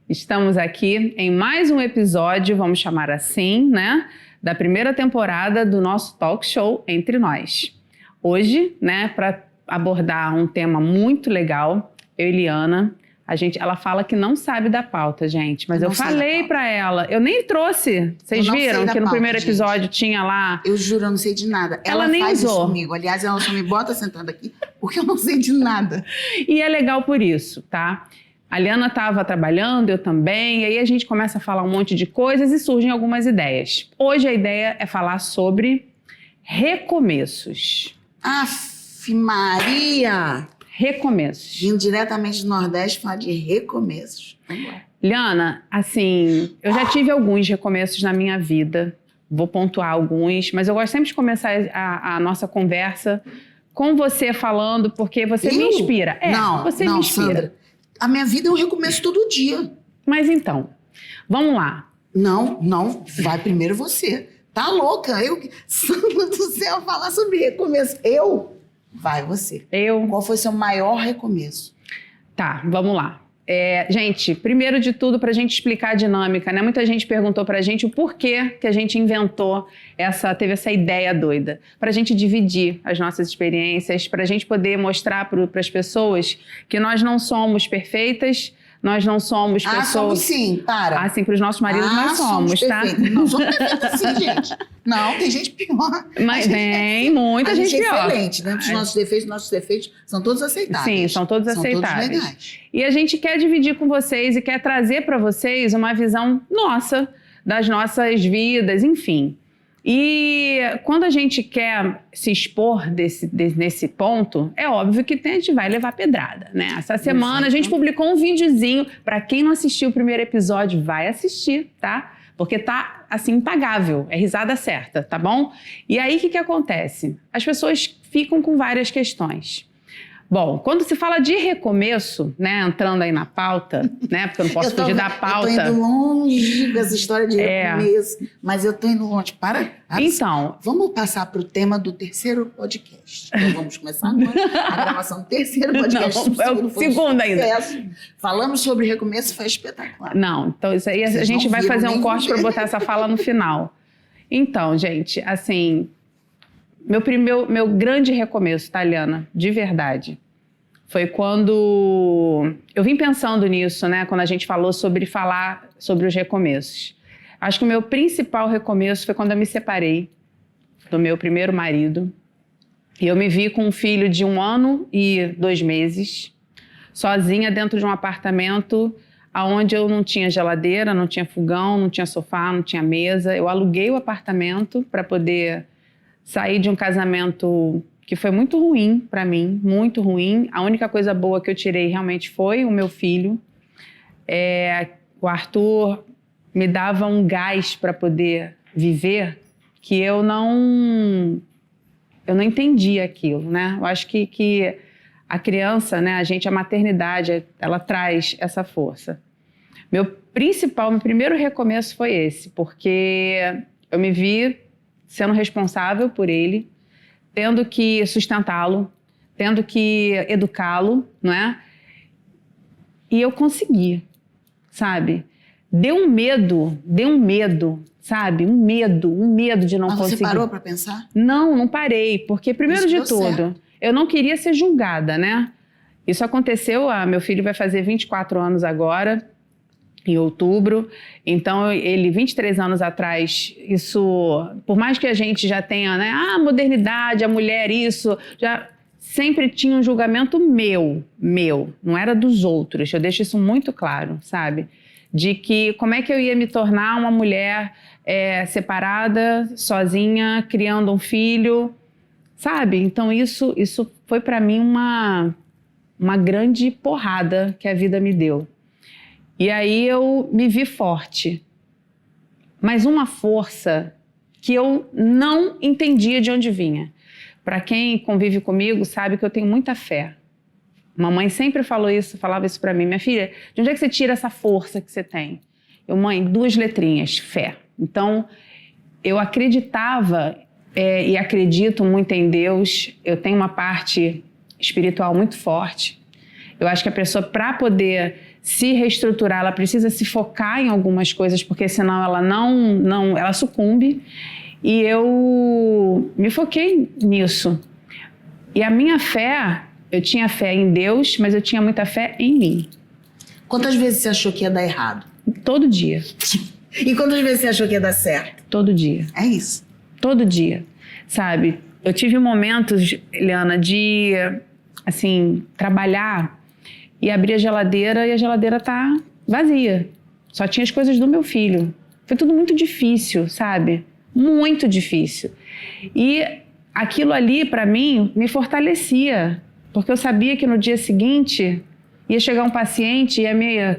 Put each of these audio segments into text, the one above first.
Estamos aqui em mais um episódio, vamos chamar assim, né? Da primeira temporada do nosso talk show Entre Nós. Hoje, né, para abordar um tema muito legal, eu e Liana, ela fala que não sabe da pauta, gente, mas eu falei para ela, eu nem trouxe. Vocês viram que no primeiro episódio tinha lá... Eu juro, eu não sei de nada. Ela nem faz usou. Isso comigo. Aliás, ela só me bota sentando aqui porque eu não sei de nada. E é legal por isso, tá? A Liana estava trabalhando, eu também, e aí a gente começa a falar um monte de coisas e surgem algumas ideias. Hoje a ideia é falar sobre recomeços. Aff, Maria! Recomeços. Vindo diretamente do Nordeste falar de recomeços. Liana, assim, eu já tive alguns recomeços na minha vida, vou pontuar alguns, mas eu gosto sempre de começar a nossa conversa com você falando, porque você me inspira. Você me inspira. Sandra, a minha vida é um recomeço todo dia. Mas então, vamos lá. Não, vai primeiro você. Tá louca? Sandra do céu, falar sobre recomeço. Vai você. Qual foi seu maior recomeço? Tá, vamos lá. Gente, primeiro de tudo, pra gente explicar a dinâmica, né? Muita gente perguntou pra gente o porquê que a gente inventou teve essa ideia doida. Pra gente dividir as nossas experiências, pra gente poder mostrar pras pessoas que nós não somos perfeitas, nós não somos pessoas... somos sim, para. Sim, pros nossos maridos nós somos, tá? Não somos perfeitos sim, gente. Não, tem gente pior. Mas tem muita gente pior. Excelente, né? Os nossos defeitos são todos aceitáveis. Sim, são todos aceitáveis. Todos legais. E a gente quer dividir com vocês e quer trazer para vocês uma visão nossa, das nossas vidas, enfim. E quando a gente quer se expor nesse ponto, é óbvio que a gente vai levar pedrada, né? Essa semana a gente publicou um videozinho. Para quem não assistiu o primeiro episódio, vai assistir, tá? Porque tá, assim, impagável. É risada certa, tá bom? E aí, o que acontece? As pessoas ficam com várias questões. Bom, quando se fala de recomeço, né, entrando aí na pauta, né, porque eu não posso fugir da pauta. Eu tô indo longe com essa história de recomeço, mas eu tô indo longe. Então, vamos passar para o tema do terceiro podcast. Então, vamos começar agora a gravação do terceiro podcast. Não, é o segundo ainda. Falamos sobre recomeço, foi espetacular. Não, então isso aí a gente vai fazer um corte para botar essa fala no final. Então, gente, assim... Meu grande recomeço, tá, Liana? De verdade. Foi quando... Eu vim pensando nisso, né? Quando a gente falar sobre os recomeços. Acho que o meu principal recomeço foi quando eu me separei do meu primeiro marido. E eu me vi com um filho de 1 ano e 2 meses, sozinha dentro de um apartamento onde eu não tinha geladeira, não tinha fogão, não tinha sofá, não tinha mesa. Eu aluguei o apartamento para poder... Saí de um casamento que foi muito ruim para mim, muito ruim. A única coisa boa que eu tirei realmente foi o meu filho. O Arthur me dava um gás para poder viver que eu não entendia aquilo, né? Eu acho que a criança, né, a maternidade, ela traz essa força. Meu primeiro recomeço foi esse, porque eu me vi sendo responsável por ele, tendo que sustentá-lo, tendo que educá-lo, não é? E eu consegui, sabe? Deu um medo, sabe? Um medo de não conseguir. Você parou para pensar? Não parei, porque primeiro de tudo, eu não queria ser julgada, né? Isso aconteceu, meu filho vai fazer 24 anos agora, em outubro, então ele, 23 anos atrás, isso, por mais que a gente já tenha, né, a modernidade, a mulher, isso, já sempre tinha um julgamento meu, não era dos outros, eu deixo isso muito claro, sabe? De que como é que eu ia me tornar uma mulher separada, sozinha, criando um filho, sabe? Então isso foi para mim uma grande porrada que a vida me deu. E aí eu me vi forte, mas uma força que eu não entendia de onde vinha. Para quem convive comigo sabe que eu tenho muita fé. Mamãe sempre falava isso para mim. Minha filha, de onde é que você tira essa força que você tem? Mãe, 2 letrinhas, fé. Então, eu acreditava e acredito muito em Deus. Eu tenho uma parte espiritual muito forte. Eu acho que a pessoa, para poder se reestruturar, ela precisa se focar em algumas coisas, porque senão ela ela sucumbe. E eu me foquei nisso. E a minha fé, eu tinha fé em Deus, mas eu tinha muita fé em mim. Quantas vezes você achou que ia dar errado? Todo dia. E quantas vezes você achou que ia dar certo? Todo dia. É isso. Todo dia, sabe? Eu tive momentos, Eliana, de, assim, trabalhar e abrir a geladeira e a geladeira tá vazia. Só tinha as coisas do meu filho. Foi tudo muito difícil, sabe? Muito difícil. E aquilo ali, para mim, me fortalecia. Porque eu sabia que no dia seguinte ia chegar um paciente e ia me,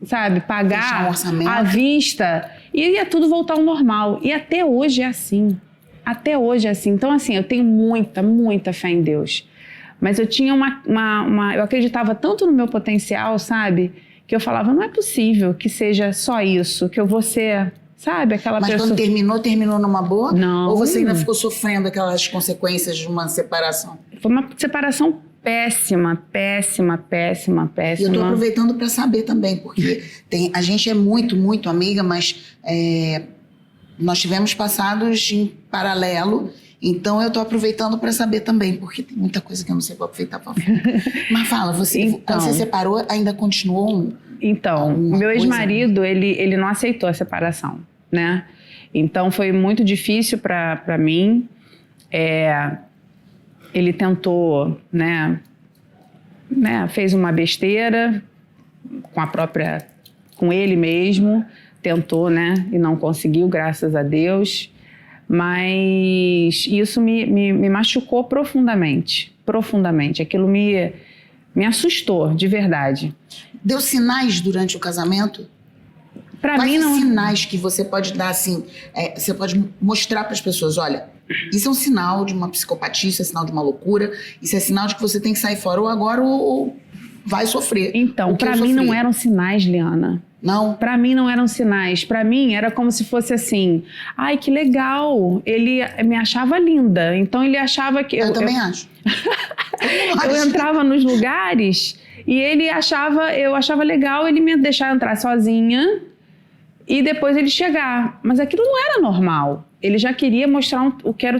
sabe, pagar à vista. E ia tudo voltar ao normal. E até hoje é assim. Até hoje é assim. Então, assim, eu tenho muita, muita fé em Deus. Mas eu tinha eu acreditava tanto no meu potencial, sabe? Que eu falava, não é possível que seja só isso, que eu vou ser, sabe, aquela pessoa... Mas quando terminou numa boa? Não. Ou você ainda ficou sofrendo aquelas consequências de uma separação? Foi uma separação péssima, péssima, péssima, péssima. E eu tô aproveitando para saber também, porque a gente é muito, muito amiga, mas nós tivemos passados em paralelo, então eu tô aproveitando para saber também, porque tem muita coisa que eu não sei para aproveitar para falar. Mas fala, quando você separou, ainda continuou? Então, meu ex-marido, ele não aceitou a separação, né? Então foi muito difícil para mim. Ele tentou, né, fez uma besteira com ele mesmo, tentou, né, e não conseguiu, graças a Deus. Mas isso me machucou profundamente, profundamente. Aquilo me assustou, de verdade. Deu sinais durante o casamento? Quais os sinais que você pode dar, assim, você pode mostrar para as pessoas, olha, isso é um sinal de uma psicopatia, isso é sinal de uma loucura, isso é sinal de que você tem que sair fora ou agora ou vai sofrer. Então, para mim não eram sinais, Liana. Não? Para mim não eram sinais. Para mim era como se fosse assim, ai, que legal, ele me achava linda, então ele achava que... Eu também acho. Eu entrava nos lugares e eu achava legal ele me deixar entrar sozinha e depois ele chegar. Mas aquilo não era normal. Ele já queria mostrar o que era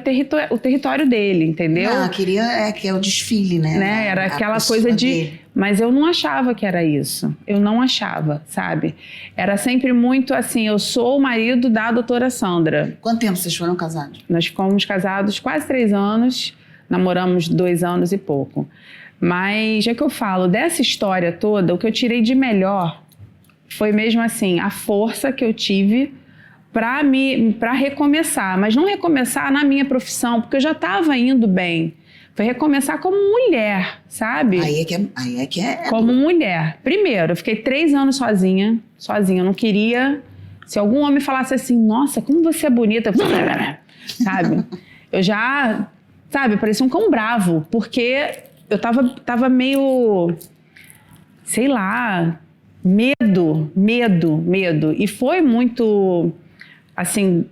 o território dele, entendeu? Não, queria que é o desfile, né? Era aquela coisa de... Dele. Mas eu não achava que era isso. Eu não achava, sabe? Era sempre muito assim, eu sou o marido da doutora Sandra. Quanto tempo vocês foram casados? Nós fomos casados quase 3 anos, namoramos 2 anos e pouco. Mas, já que eu falo dessa história toda, o que eu tirei de melhor foi mesmo assim, a força que eu tive para recomeçar, mas não recomeçar na minha profissão, porque eu já estava indo bem. Foi recomeçar como mulher, sabe? Aí é que é como mulher. Primeiro, eu fiquei 3 anos sozinha. Eu não queria... Se algum homem falasse assim, nossa, como você é bonita, sabe? Eu já, sabe, parecia um cão bravo, porque eu tava meio, sei lá, medo. E foi muito... assim,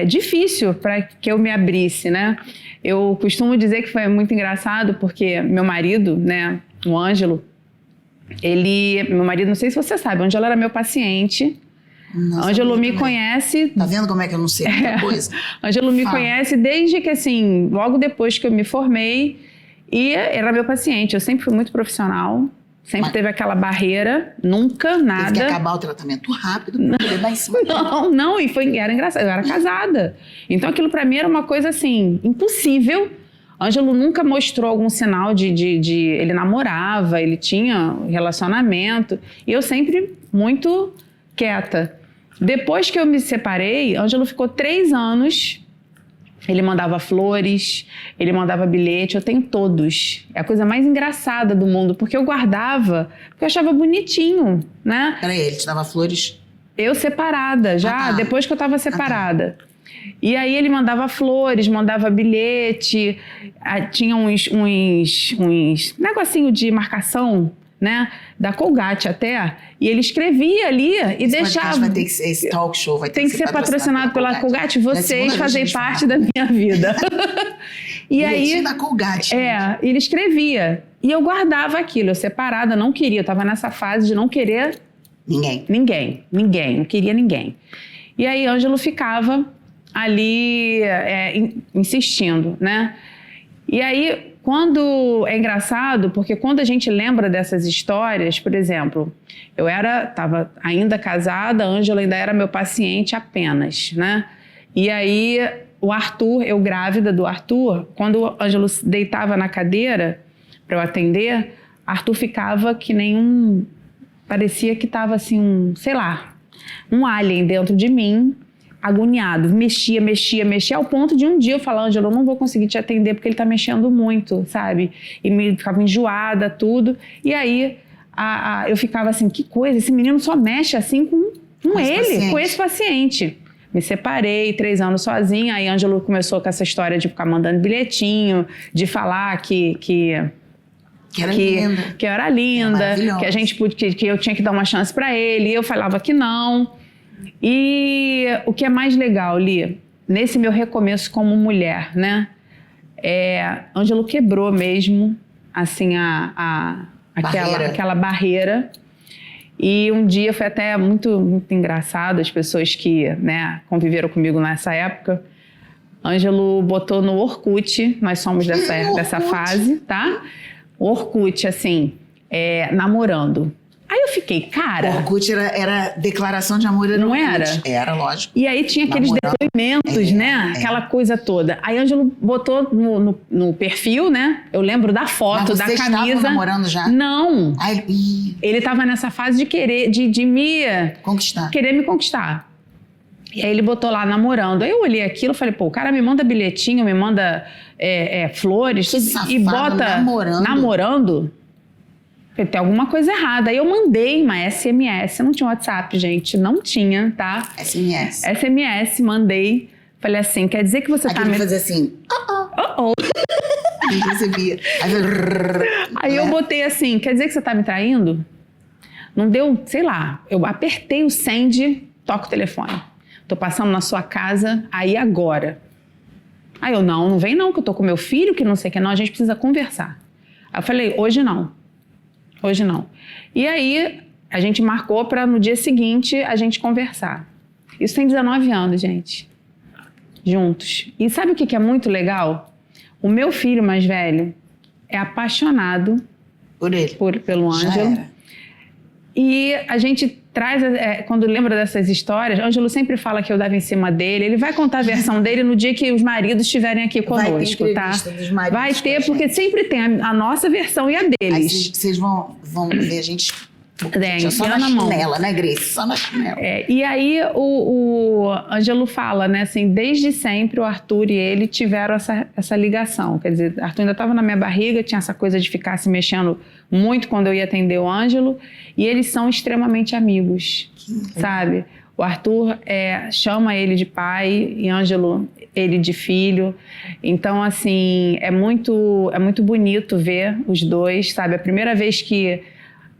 difícil para que eu me abrisse, né? Eu costumo dizer que foi muito engraçado porque meu marido, né, o Ângelo, meu marido, não sei se você sabe, o Ângelo era meu paciente. Nossa, Ângelo me conhece... Tá vendo como é que eu não sei muita coisa? Ângelo me conhece desde que, assim, logo depois que eu me formei, e era meu paciente. Eu sempre fui muito profissional. Sempre teve aquela barreira, nunca, nada. Teve que acabar o tratamento rápido para poder dar em cima. Não, era engraçado, eu era casada. Então aquilo para mim era uma coisa assim, impossível. Ângelo nunca mostrou algum sinal de... Ele namorava, ele tinha relacionamento. E eu sempre muito quieta. Depois que eu me separei, Ângelo ficou 3 anos... Ele mandava flores, ele mandava bilhete, eu tenho todos. É a coisa mais engraçada do mundo, porque eu guardava, porque eu achava bonitinho, né? Peraí, ele te dava flores? Eu separada, já, depois que eu tava separada. E aí ele mandava flores, mandava bilhete, tinha uns negocinho de marcação, né? Da Colgate até. E ele escrevia ali e deixava... Vai ter que ser, esse talk show vai ter que ser patrocinado pela Colgate. Vocês fazem parte da minha vida. E aí... da Colgate. Ele escrevia. E eu guardava aquilo, eu separada, não queria, eu estava nessa fase de não querer ninguém, não queria ninguém. E aí Ângelo ficava ali insistindo, né? E aí, é engraçado, porque quando a gente lembra dessas histórias, por exemplo, eu estava ainda casada, Ângelo ainda era meu paciente apenas, né? E aí, o Arthur, eu grávida do Arthur, quando o Ângelo deitava na cadeira para eu atender, Arthur ficava que nem parecia que estava assim, sei lá, um alien dentro de mim, agoniado, mexia, ao ponto de um dia eu falar, Ângelo, eu não vou conseguir te atender porque ele tá mexendo muito, sabe? E me ficava enjoada, tudo. E aí, eu ficava assim, que coisa, esse menino só mexe assim com esse paciente. Me separei, 3 anos sozinha, aí Ângelo começou com essa história de ficar mandando bilhetinho, de falar que eu era linda, que a gente que eu tinha que dar uma chance para ele, e eu falava que não. E o que é mais legal, Li, nesse meu recomeço como mulher, né? Ângelo quebrou mesmo, assim, aquela barreira. E um dia foi até muito, muito engraçado, as pessoas que, né, conviveram comigo nessa época. Ângelo botou no Orkut, nós somos dessa fase, tá? O Orkut, assim, namorando. Aí eu fiquei, cara... O Orkut era declaração de amor. Não era? Era, lógico. E aí tinha aqueles depoimentos, né? Aquela coisa toda. Aí Ângelo botou no perfil, né? Eu lembro da foto, da camisa. Vocês estavam namorando já? Não. Ele estava nessa fase de querer, de me... Conquistar. Querer me conquistar. E aí ele botou lá namorando. Aí eu olhei aquilo e falei, pô, o cara me manda bilhetinho, me manda flores. Que safado, e bota namorando. Tem alguma coisa errada. Aí eu mandei uma SMS, não tinha WhatsApp, gente, não tinha, tá? SMS, mandei. Falei assim, quer dizer que você tá... Aquele fazer assim... Eu recebia. Aí eu botei assim, quer dizer que você tá me traindo? Não deu, sei lá, eu apertei o send, toca o telefone. Tô passando na sua casa, aí agora. Aí eu, não vem não, que eu tô com meu filho, que não sei o que não, a gente precisa conversar. Aí eu falei, hoje não. E aí, a gente marcou para no dia seguinte a gente conversar. Isso tem 19 anos, gente. Juntos. E sabe o que é muito legal? O meu filho mais velho é apaixonado por ele. Pelo Ângelo. E a gente traz, quando lembra dessas histórias, Ângelo sempre fala que eu dava em cima dele. Ele vai contar a versão dele no dia que os maridos estiverem aqui conosco, tá? Vai ter, porque sempre tem a nossa versão e a deles. Aí vocês vão ver a gente só na mão. Chinela, né, Grace? Só na chinela. E aí o Ângelo fala, né, assim, desde sempre o Arthur e ele tiveram essa ligação. Quer dizer, Arthur ainda estava na minha barriga, tinha essa coisa de ficar se mexendo muito quando eu ia atender o Ângelo, e eles são extremamente amigos, sabe? O Arthur chama ele de pai e Ângelo ele de filho. Então, assim, é muito bonito ver os dois, sabe? A primeira vez que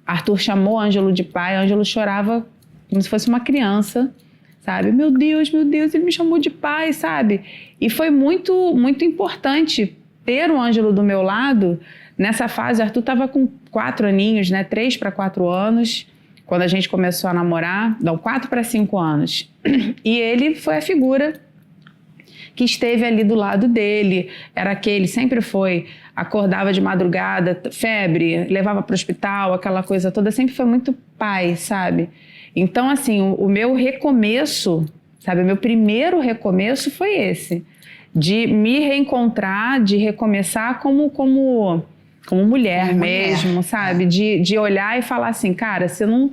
Arthur chamou Ângelo de pai, Ângelo chorava como se fosse uma criança, sabe? Meu Deus, ele me chamou de pai, sabe? E foi muito, muito importante ter o Ângelo do meu lado. Nessa fase, Arthur estava com 4 aninhos, né? 3 para 4 anos, quando a gente começou a namorar. Não, 4 para 5 anos. E ele foi a figura que esteve ali do lado dele. Era aquele, sempre foi, acordava de madrugada, febre, levava para o hospital, aquela coisa toda. Sempre foi muito pai, sabe? Então, assim, o meu recomeço, sabe? O meu primeiro recomeço foi esse. De me reencontrar, de recomeçar como mulher mesmo, sabe? De olhar e falar assim, cara, você não...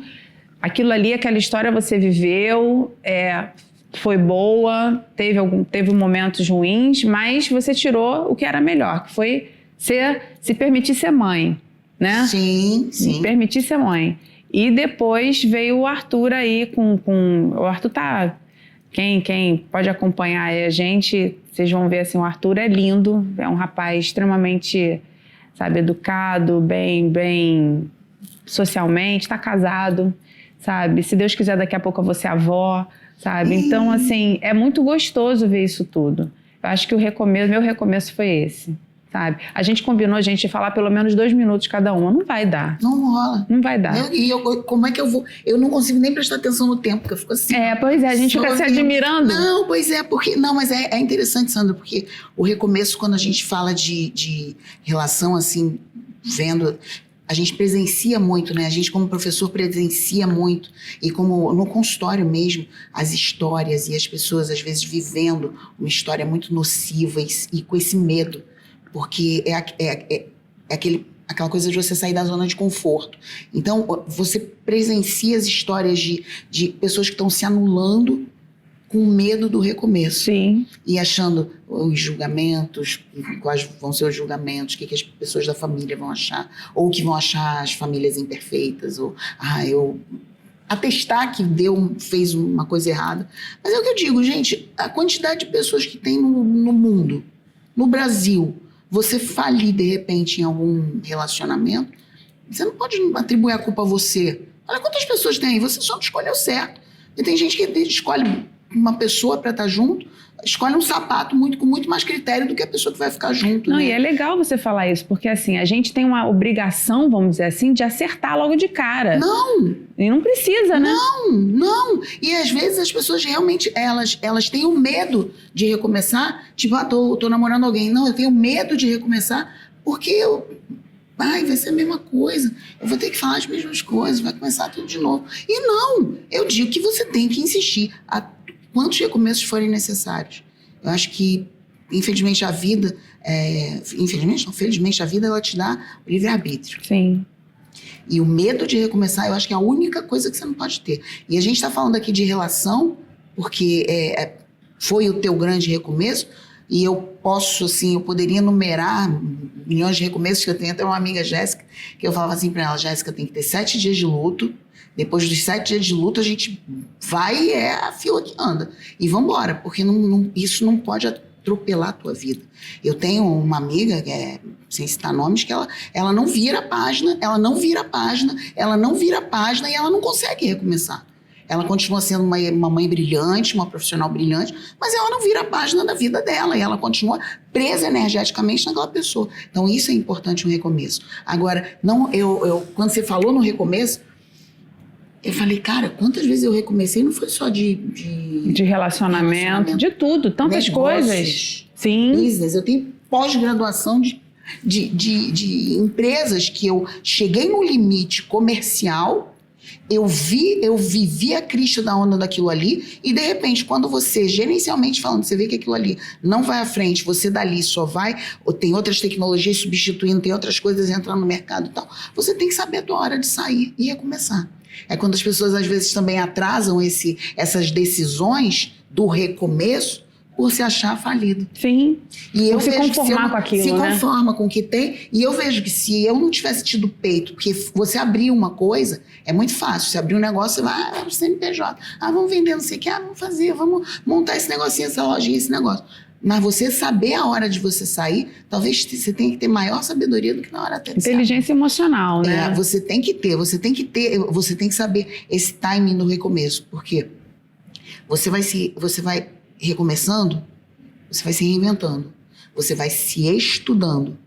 Aquilo ali, aquela história você viveu, foi boa, teve momentos ruins, mas você tirou o que era melhor, que foi se permitir ser mãe, né? Sim. Se permitir ser mãe. E depois veio o Arthur aí o Arthur tá... Quem pode acompanhar a gente, vocês vão ver assim, o Arthur é lindo, é um rapaz extremamente, sabe, educado, bem socialmente, está casado, sabe? Se Deus quiser, daqui a pouco eu vou ser avó, sabe? Então, assim, é muito gostoso ver isso tudo. Eu acho que meu recomeço foi esse. sabe? A gente combinou, gente, de falar pelo menos 2 minutos cada uma. Não vai dar. Não rola. Não vai dar. Como é que eu vou? Eu não consigo nem prestar atenção no tempo, porque eu fico assim. Pois é, a gente fica se admirando. Não, pois é, porque... Não, mas é interessante, Sandra, porque o recomeço, quando a gente fala de relação, assim, vendo... A gente presencia muito, né? A gente, como professor, presencia muito. E como no consultório mesmo, as histórias e as pessoas, às vezes, vivendo uma história muito nociva e com esse medo. Porque é aquela coisa de você sair da zona de conforto. Então, você presencia as histórias de pessoas que estão se anulando com medo do recomeço. Sim. E achando os julgamentos, quais vão ser os julgamentos, o que as pessoas da família vão achar, ou o que vão achar as famílias imperfeitas, ou atestar que fez uma coisa errada. Mas é o que eu digo, gente, a quantidade de pessoas que tem no mundo, no Brasil, você falir de repente em algum relacionamento, você não pode atribuir a culpa a você. Olha quantas pessoas tem aí, você só não escolheu certo. E tem gente que escolhe uma pessoa para estar junto, escolhe um sapato com muito mais critério do que a pessoa que vai ficar junto. Não, né? E é legal você falar isso, porque assim, a gente tem uma obrigação, vamos dizer assim, de acertar logo de cara. Não! E não precisa, né? Não! E às vezes as pessoas realmente, elas têm o medo de recomeçar, tipo, tô namorando alguém. Não, eu tenho medo de recomeçar porque vai ser a mesma coisa. Eu vou ter que falar as mesmas coisas, vai começar tudo de novo. E não! Eu digo que você tem que insistir quantos recomeços forem necessários. Eu acho que, infelizmente, a vida... felizmente, a vida, ela te dá o livre-arbítrio. Sim. E o medo de recomeçar, eu acho que é a única coisa que você não pode ter. E a gente está falando aqui de relação, porque foi o teu grande recomeço, e eu poderia enumerar milhões de recomeços que eu tenho. Até uma amiga, Jéssica, que eu falava assim para ela, Jéssica, tem que ter 7 dias de luto. Depois dos 7 dias de luto, a gente vai, a fila que anda. E vambora, porque isso não pode atropelar a tua vida. Eu tenho uma amiga, sem citar nomes, que ela não vira a página, ela não vira a página e ela não consegue recomeçar. Ela continua sendo uma mãe brilhante, uma profissional brilhante, mas ela não vira a página da vida dela e ela continua presa energeticamente naquela pessoa. Então, isso é importante, um recomeço. Agora, quando você falou no recomeço, eu falei, cara, quantas vezes eu recomecei? Não foi só de relacionamento, de tudo, tantas negócios, coisas. Sim. Business. Eu tenho pós-graduação de empresas que eu cheguei no limite comercial, eu vivi a crista da onda daquilo ali, e de repente, quando você, gerencialmente falando, você vê que aquilo ali não vai à frente, você dali só vai, ou tem outras tecnologias substituindo, tem outras coisas entrando no mercado e tal, você tem que saber a tua hora de sair e recomeçar. É quando as pessoas às vezes também atrasam essas decisões do recomeço por se achar falido. Sim. E eu se conformar com aquilo, se né? conforma com o que tem. E eu vejo que se eu não tivesse tido peito, porque você abrir uma coisa é muito fácil. Você abrir um negócio, você vai pro CNPJ. Vamos vender não sei o que, vamos fazer, vamos montar esse negocinho, essa lojinha, esse negócio. Mas você saber a hora de você sair, talvez você tenha que ter maior sabedoria do que na hora até de inteligência emocional, né? Você tem que saber esse timing no recomeço, porque você vai recomeçando, você vai se reinventando, você vai se estudando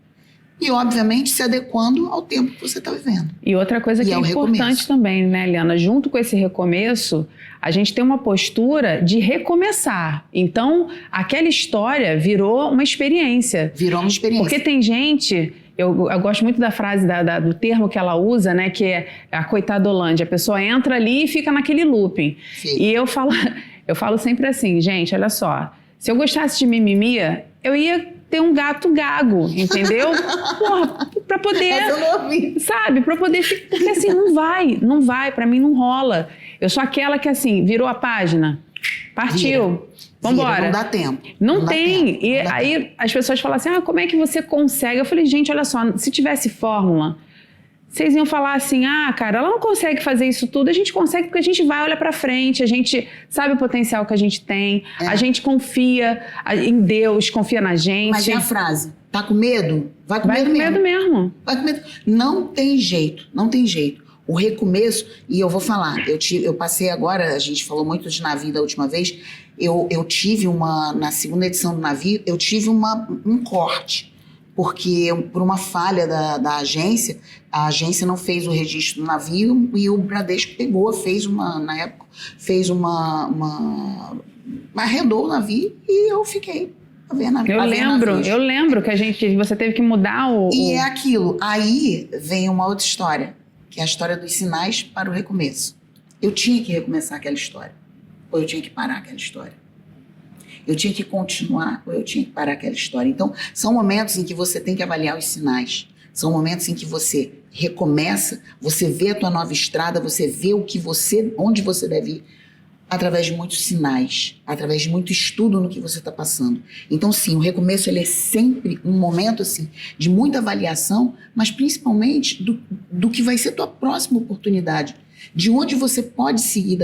e, obviamente, se adequando ao tempo que você está vivendo. E outra coisa que é importante também, né, Eliana? Junto com esse recomeço, a gente tem uma postura de recomeçar. Então, aquela história virou uma experiência. Virou uma experiência. Porque tem gente... Eu gosto muito da frase, do termo que ela usa, né? Que é a coitadolândia. A pessoa entra ali e fica naquele looping. Sim. E eu falo sempre assim, gente, olha só. Se eu gostasse de mimimi, eu ia ter um gato gago, entendeu? Porra, pra poder... Eu não ouvi. Sabe? Pra poder... Porque assim, não vai. Pra mim não rola. Eu sou aquela que assim, virou a página, partiu. Vambora. Não dá tempo. Não tem. E aí as pessoas falam assim, como é que você consegue? Eu falei, gente, olha só, se tivesse fórmula, vocês iam falar assim, cara, ela não consegue fazer isso tudo. A gente consegue porque a gente vai, olha pra frente, a gente sabe o potencial que a gente tem, a gente confia em Deus, confia na gente. Mas é a frase, tá com medo? Vai com medo mesmo. Vai com medo. Não tem jeito. O recomeço, e eu vou falar, eu passei agora, a gente falou muito de navio da última vez, eu tive na segunda edição do navio, eu tive um corte, porque por uma falha da agência, a agência não fez o registro do navio e o Bradesco na época, arrendou o navio e eu fiquei a ver navios. Eu lembro que você teve que mudar E é aquilo. Aí vem uma outra história, que é a história dos sinais para o recomeço. Eu tinha que recomeçar aquela história, ou eu tinha que parar aquela história. Eu tinha que continuar, ou eu tinha que parar aquela história. Então, são momentos em que você tem que avaliar os sinais. São momentos em que você recomeça, você vê a tua nova estrada, você vê onde você deve ir, através de muitos sinais, através de muito estudo no que você está passando. Então, sim, o recomeço ele é sempre um momento assim, de muita avaliação, mas principalmente do que vai ser tua próxima oportunidade, de onde você pode seguir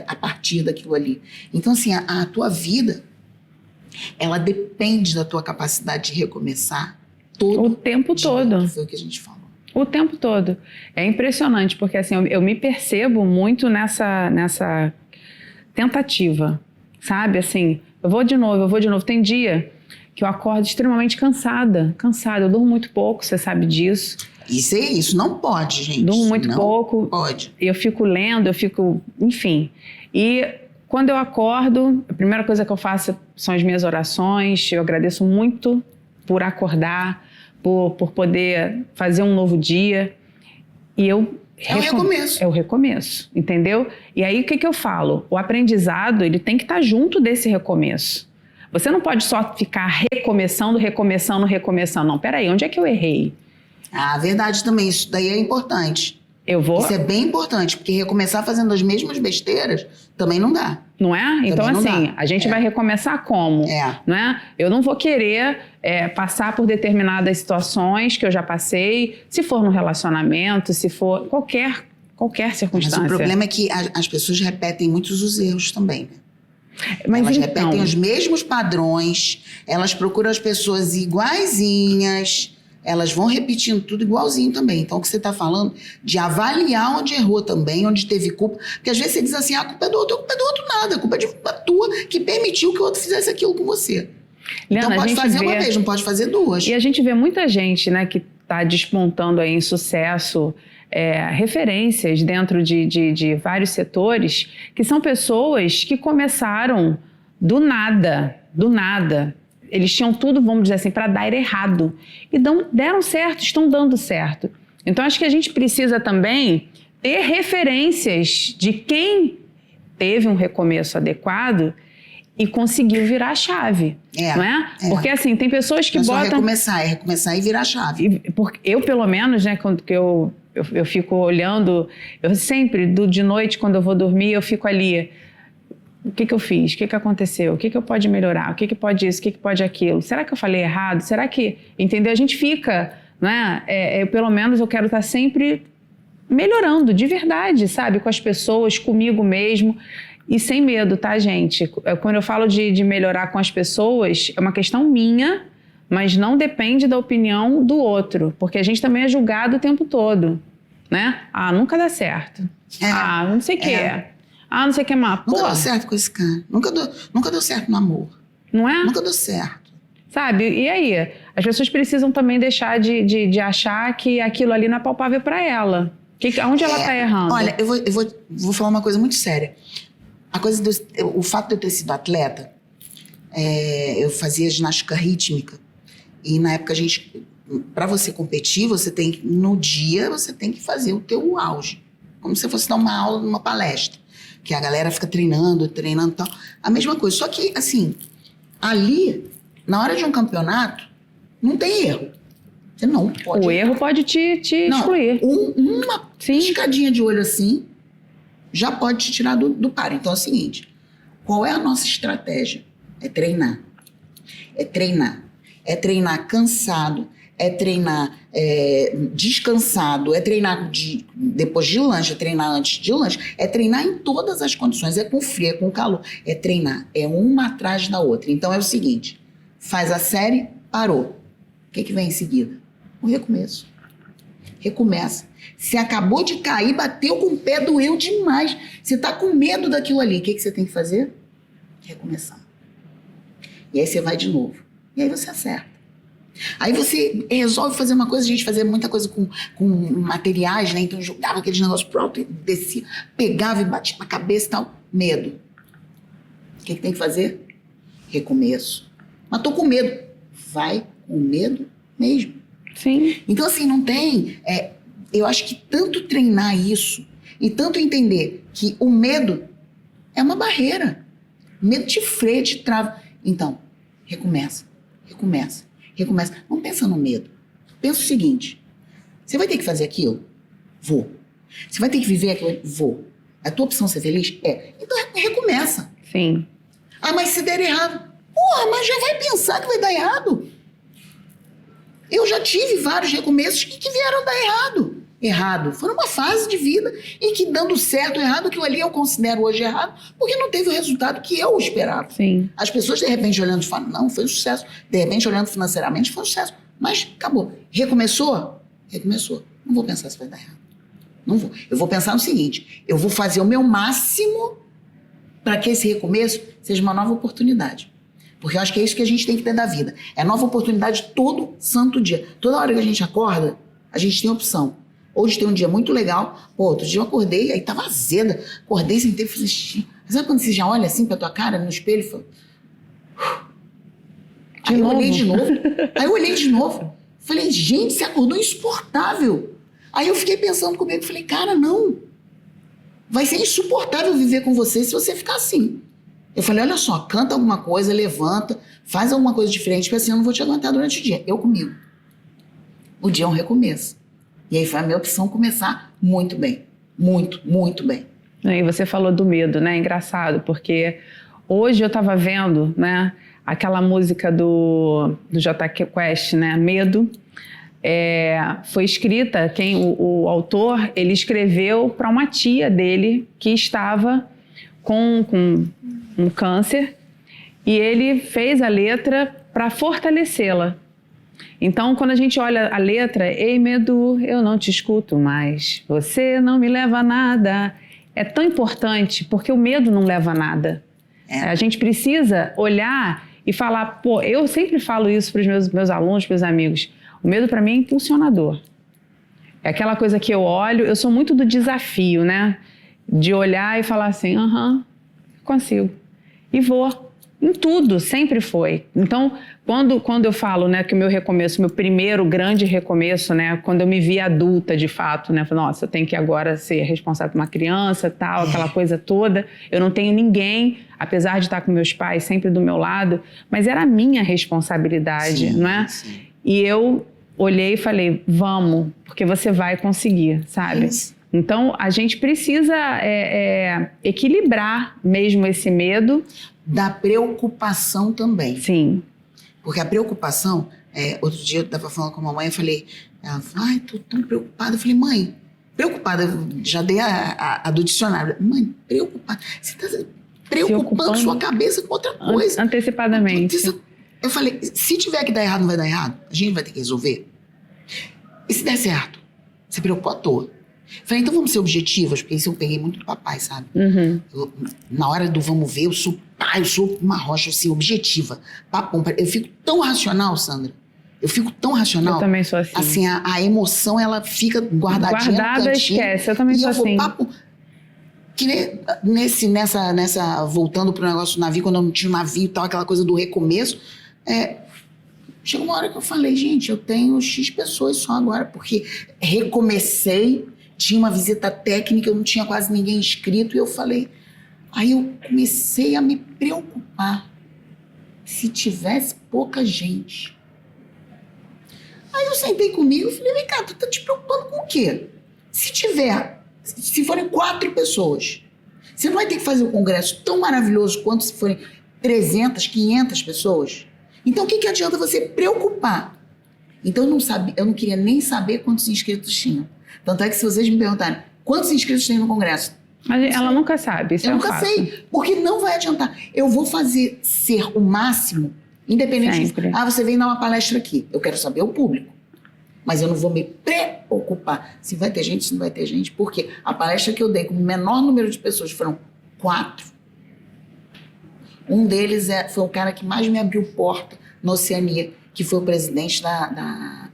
a partir daquilo ali. Então, assim, a tua vida, ela depende da tua capacidade de recomeçar o tempo todo. Foi o que a gente falou. O tempo todo. É impressionante, porque assim, eu me percebo muito nessa tentativa, sabe? Assim, eu vou de novo. Tem dia que eu acordo extremamente cansada. Eu durmo muito pouco, você sabe disso. Isso não pode, gente. Durmo muito pouco. Pode. Eu fico lendo, enfim. E quando eu acordo, a primeira coisa que eu faço são as minhas orações. Eu agradeço muito por acordar, por poder fazer um novo dia. E eu... É o recomeço. É o recomeço, entendeu? E aí, o que eu falo? O aprendizado, ele tem que estar junto desse recomeço. Você não pode só ficar recomeçando. Não, peraí, onde é que eu errei? Ah, verdade também. Isso daí é importante. Isso é bem importante, porque recomeçar fazendo as mesmas besteiras também não dá. Não é? Então, assim, a gente vai recomeçar como? Não é? Eu não vou querer passar por determinadas situações que eu já passei, se for no relacionamento, se for qualquer circunstância. Mas o problema é que as pessoas repetem muitos os erros também, né? Elas repetem os mesmos padrões, elas procuram as pessoas iguaizinhas, elas vão repetindo tudo igualzinho também. Então, o que você está falando de avaliar onde errou também, onde teve culpa. Porque às vezes você diz assim, a culpa é do outro nada. A culpa é tua que permitiu que o outro fizesse aquilo com você. Leandra, então, pode fazer uma vez, não pode fazer duas. E a gente vê muita gente, né, que está despontando aí em sucesso, referências dentro de vários setores, que são pessoas que começaram do nada. Eles tinham tudo, vamos dizer assim, para dar errado. E deram certo, estão dando certo. Então, acho que a gente precisa também ter referências de quem teve um recomeço adequado e conseguiu virar a chave, não é? Porque, assim, tem pessoas que botam... É recomeçar e virar a chave. Porque eu, pelo menos, né, quando eu fico olhando, eu sempre, de noite, quando eu vou dormir, eu fico ali... O que eu fiz? O que aconteceu? O que eu pode melhorar? O que pode isso? O que pode aquilo? Será que eu falei errado? Será que... Entendeu? A gente fica, né? Pelo menos eu quero estar sempre melhorando, de verdade, sabe? Com as pessoas, comigo mesmo. E sem medo, tá, gente? Quando eu falo de melhorar com as pessoas, é uma questão minha, mas não depende da opinião do outro. Porque a gente também é julgado o tempo todo, né? Ah, nunca dá certo. Ah, não sei o quê. Ah, não sei o que mais. Nunca deu certo com esse cara. Nunca deu certo no amor. Não é? Nunca deu certo. Sabe? E aí? As pessoas precisam também deixar de achar que aquilo ali não é palpável para ela. Onde ela está errando? Olha, eu vou falar uma coisa muito séria. O fato de eu ter sido atleta, eu fazia ginástica rítmica. E na época para você competir, no dia você tem que fazer o teu auge. Como se fosse dar uma aula numa palestra. Que a galera fica treinando e tal. A mesma coisa. Só que, assim, ali, na hora de um campeonato, não tem erro. Você não pode... O erro pode te excluir. Uma piscadinha de olho assim, já pode te tirar do par. Então é o seguinte, qual é a nossa estratégia? É treinar. É treinar cansado, é treinar descansado, é treinar depois de lanche, é treinar antes de lanche, é treinar em todas as condições, é com frio, é com calor, é treinar, é uma atrás da outra. Então é o seguinte, faz a série, parou. O que vem em seguida? O recomeço. Recomeça. Você acabou de cair, bateu com o pé, doeu demais. Você tá com medo daquilo ali. O que você tem que fazer? Recomeçar. E aí você vai de novo. E aí você acerta. Aí você resolve fazer uma coisa, a gente fazia muita coisa com materiais, né? Então jogava aqueles negócios pro alto e descia, pegava e batia na cabeça e tal. Medo. O que tem que fazer? Recomeço. Mas tô com medo. Vai com medo mesmo. Sim. Então, assim, não tem... eu acho que tanto treinar isso e tanto entender que o medo é uma barreira. O medo te freia, te trava. Então, recomeça. Não pensa no medo. Pensa o seguinte. Você vai ter que fazer aquilo? Vou. Você vai ter que viver aquilo? Vou. A tua opção é ser feliz? É. Então, recomeça. Sim. Ah, mas se der errado? Porra, mas já vai pensar que vai dar errado. Eu já tive vários recomeços que vieram dar errado. Errado. Foi uma fase de vida e que dando certo ou errado, aquilo ali eu considero hoje errado, porque não teve o resultado que eu esperava. Sim. As pessoas, de repente, olhando, falam, não, foi um sucesso. De repente, olhando financeiramente, foi um sucesso. Mas acabou. Recomeçou? Recomeçou. Não vou pensar se vai dar errado. Não vou. Eu vou pensar no seguinte, eu vou fazer o meu máximo para que esse recomeço seja uma nova oportunidade. Porque eu acho que é isso que a gente tem que ter da vida. É nova oportunidade todo santo dia. Toda hora que a gente acorda, a gente tem opção. Hoje tem um dia muito legal. Pô, outro dia eu acordei, aí tava azeda. Acordei, sentei e fiz xixi. Sabe quando você já olha assim pra tua cara no espelho e fala... Aí eu olhei de novo. Falei, gente, você acordou insuportável. Aí eu fiquei pensando comigo, falei, cara, não. Vai ser insuportável viver com você se você ficar assim. Eu falei, olha só, canta alguma coisa, levanta, faz alguma coisa diferente, porque assim eu não vou te aguentar durante o dia. Eu comigo. O dia é um recomeço. E aí foi a minha opção começar muito bem. Muito bem. E você falou do medo, né? Engraçado, porque hoje eu tava vendo, né, aquela música do Jota Quest, né? Medo. Foi escrita, o autor, ele escreveu para uma tia dele que estava com um câncer e ele fez a letra para fortalecê-la. Então, quando a gente olha a letra, ei, medo, eu não te escuto mais, você não me leva a nada. É tão importante, porque o medo não leva a nada. A gente precisa olhar e falar, pô, eu sempre falo isso para os meus alunos, para os amigos, o medo para mim é impulsionador. É aquela coisa que eu olho, eu sou muito do desafio, né? De olhar e falar assim, consigo. E vou. Em tudo, sempre foi. Então, quando eu falo, né, que o meu recomeço, meu primeiro grande recomeço, né, quando eu me vi adulta de fato, né, falei, nossa, eu tenho que agora ser responsável por uma criança, tal, aquela coisa toda. Eu não tenho ninguém, apesar de estar com meus pais sempre do meu lado, mas era a minha responsabilidade, sim, não é? Sim. E eu olhei e falei, vamos, porque você vai conseguir, sabe? Isso. Então, a gente precisa equilibrar mesmo esse medo. Da preocupação também. Sim. Porque a preocupação, outro dia eu estava falando com a mamãe, eu falei, ela falou, ai, tô tão preocupada. Eu falei, mãe, preocupada, eu já dei a do dicionário. Mãe, preocupada. Você está preocupando sua cabeça com outra coisa. Antecipadamente. Eu falei, se tiver que dar errado, não vai dar errado? A gente vai ter que resolver. E se der certo? Você preocupou à toa. Eu falei, então vamos ser objetivos, porque isso eu peguei muito do papai, sabe? Uhum. Na hora do vamos ver, eu sou uma rocha, assim, objetiva. Papum, eu fico tão racional, Sandra. Eu fico tão racional. Eu também sou assim. Assim, a emoção, ela fica guardadinha Guardada, no cantinho. esquece. Eu também sou assim. Papo, que nessa voltando pro negócio do navio, quando eu não tinha o navio e tal, aquela coisa do recomeço, chegou uma hora que eu falei, gente, eu tenho X pessoas só agora, porque recomecei, tinha uma visita técnica, eu não tinha quase ninguém inscrito, e eu falei, aí eu comecei a me preocupar se tivesse pouca gente. Aí eu sentei comigo e falei, vem cá, tu tá te preocupando com o quê? Se forem 4 pessoas, você não vai ter que fazer um congresso tão maravilhoso quanto se forem 300, 500 pessoas? Então o que adianta você preocupar? Então eu não queria nem saber quantos inscritos tinham. Tanto é que se vocês me perguntarem quantos inscritos tem no congresso, ela nunca sabe, isso eu nunca sei, porque não vai adiantar. Eu vou fazer ser o máximo, independente sempre. Você vem dar uma palestra aqui, eu quero saber o público. Mas eu não vou me preocupar se vai ter gente, se não vai ter gente, porque a palestra que eu dei com o menor número de pessoas foram 4. Um deles foi o cara que mais me abriu porta na Oceania. que foi o presidente da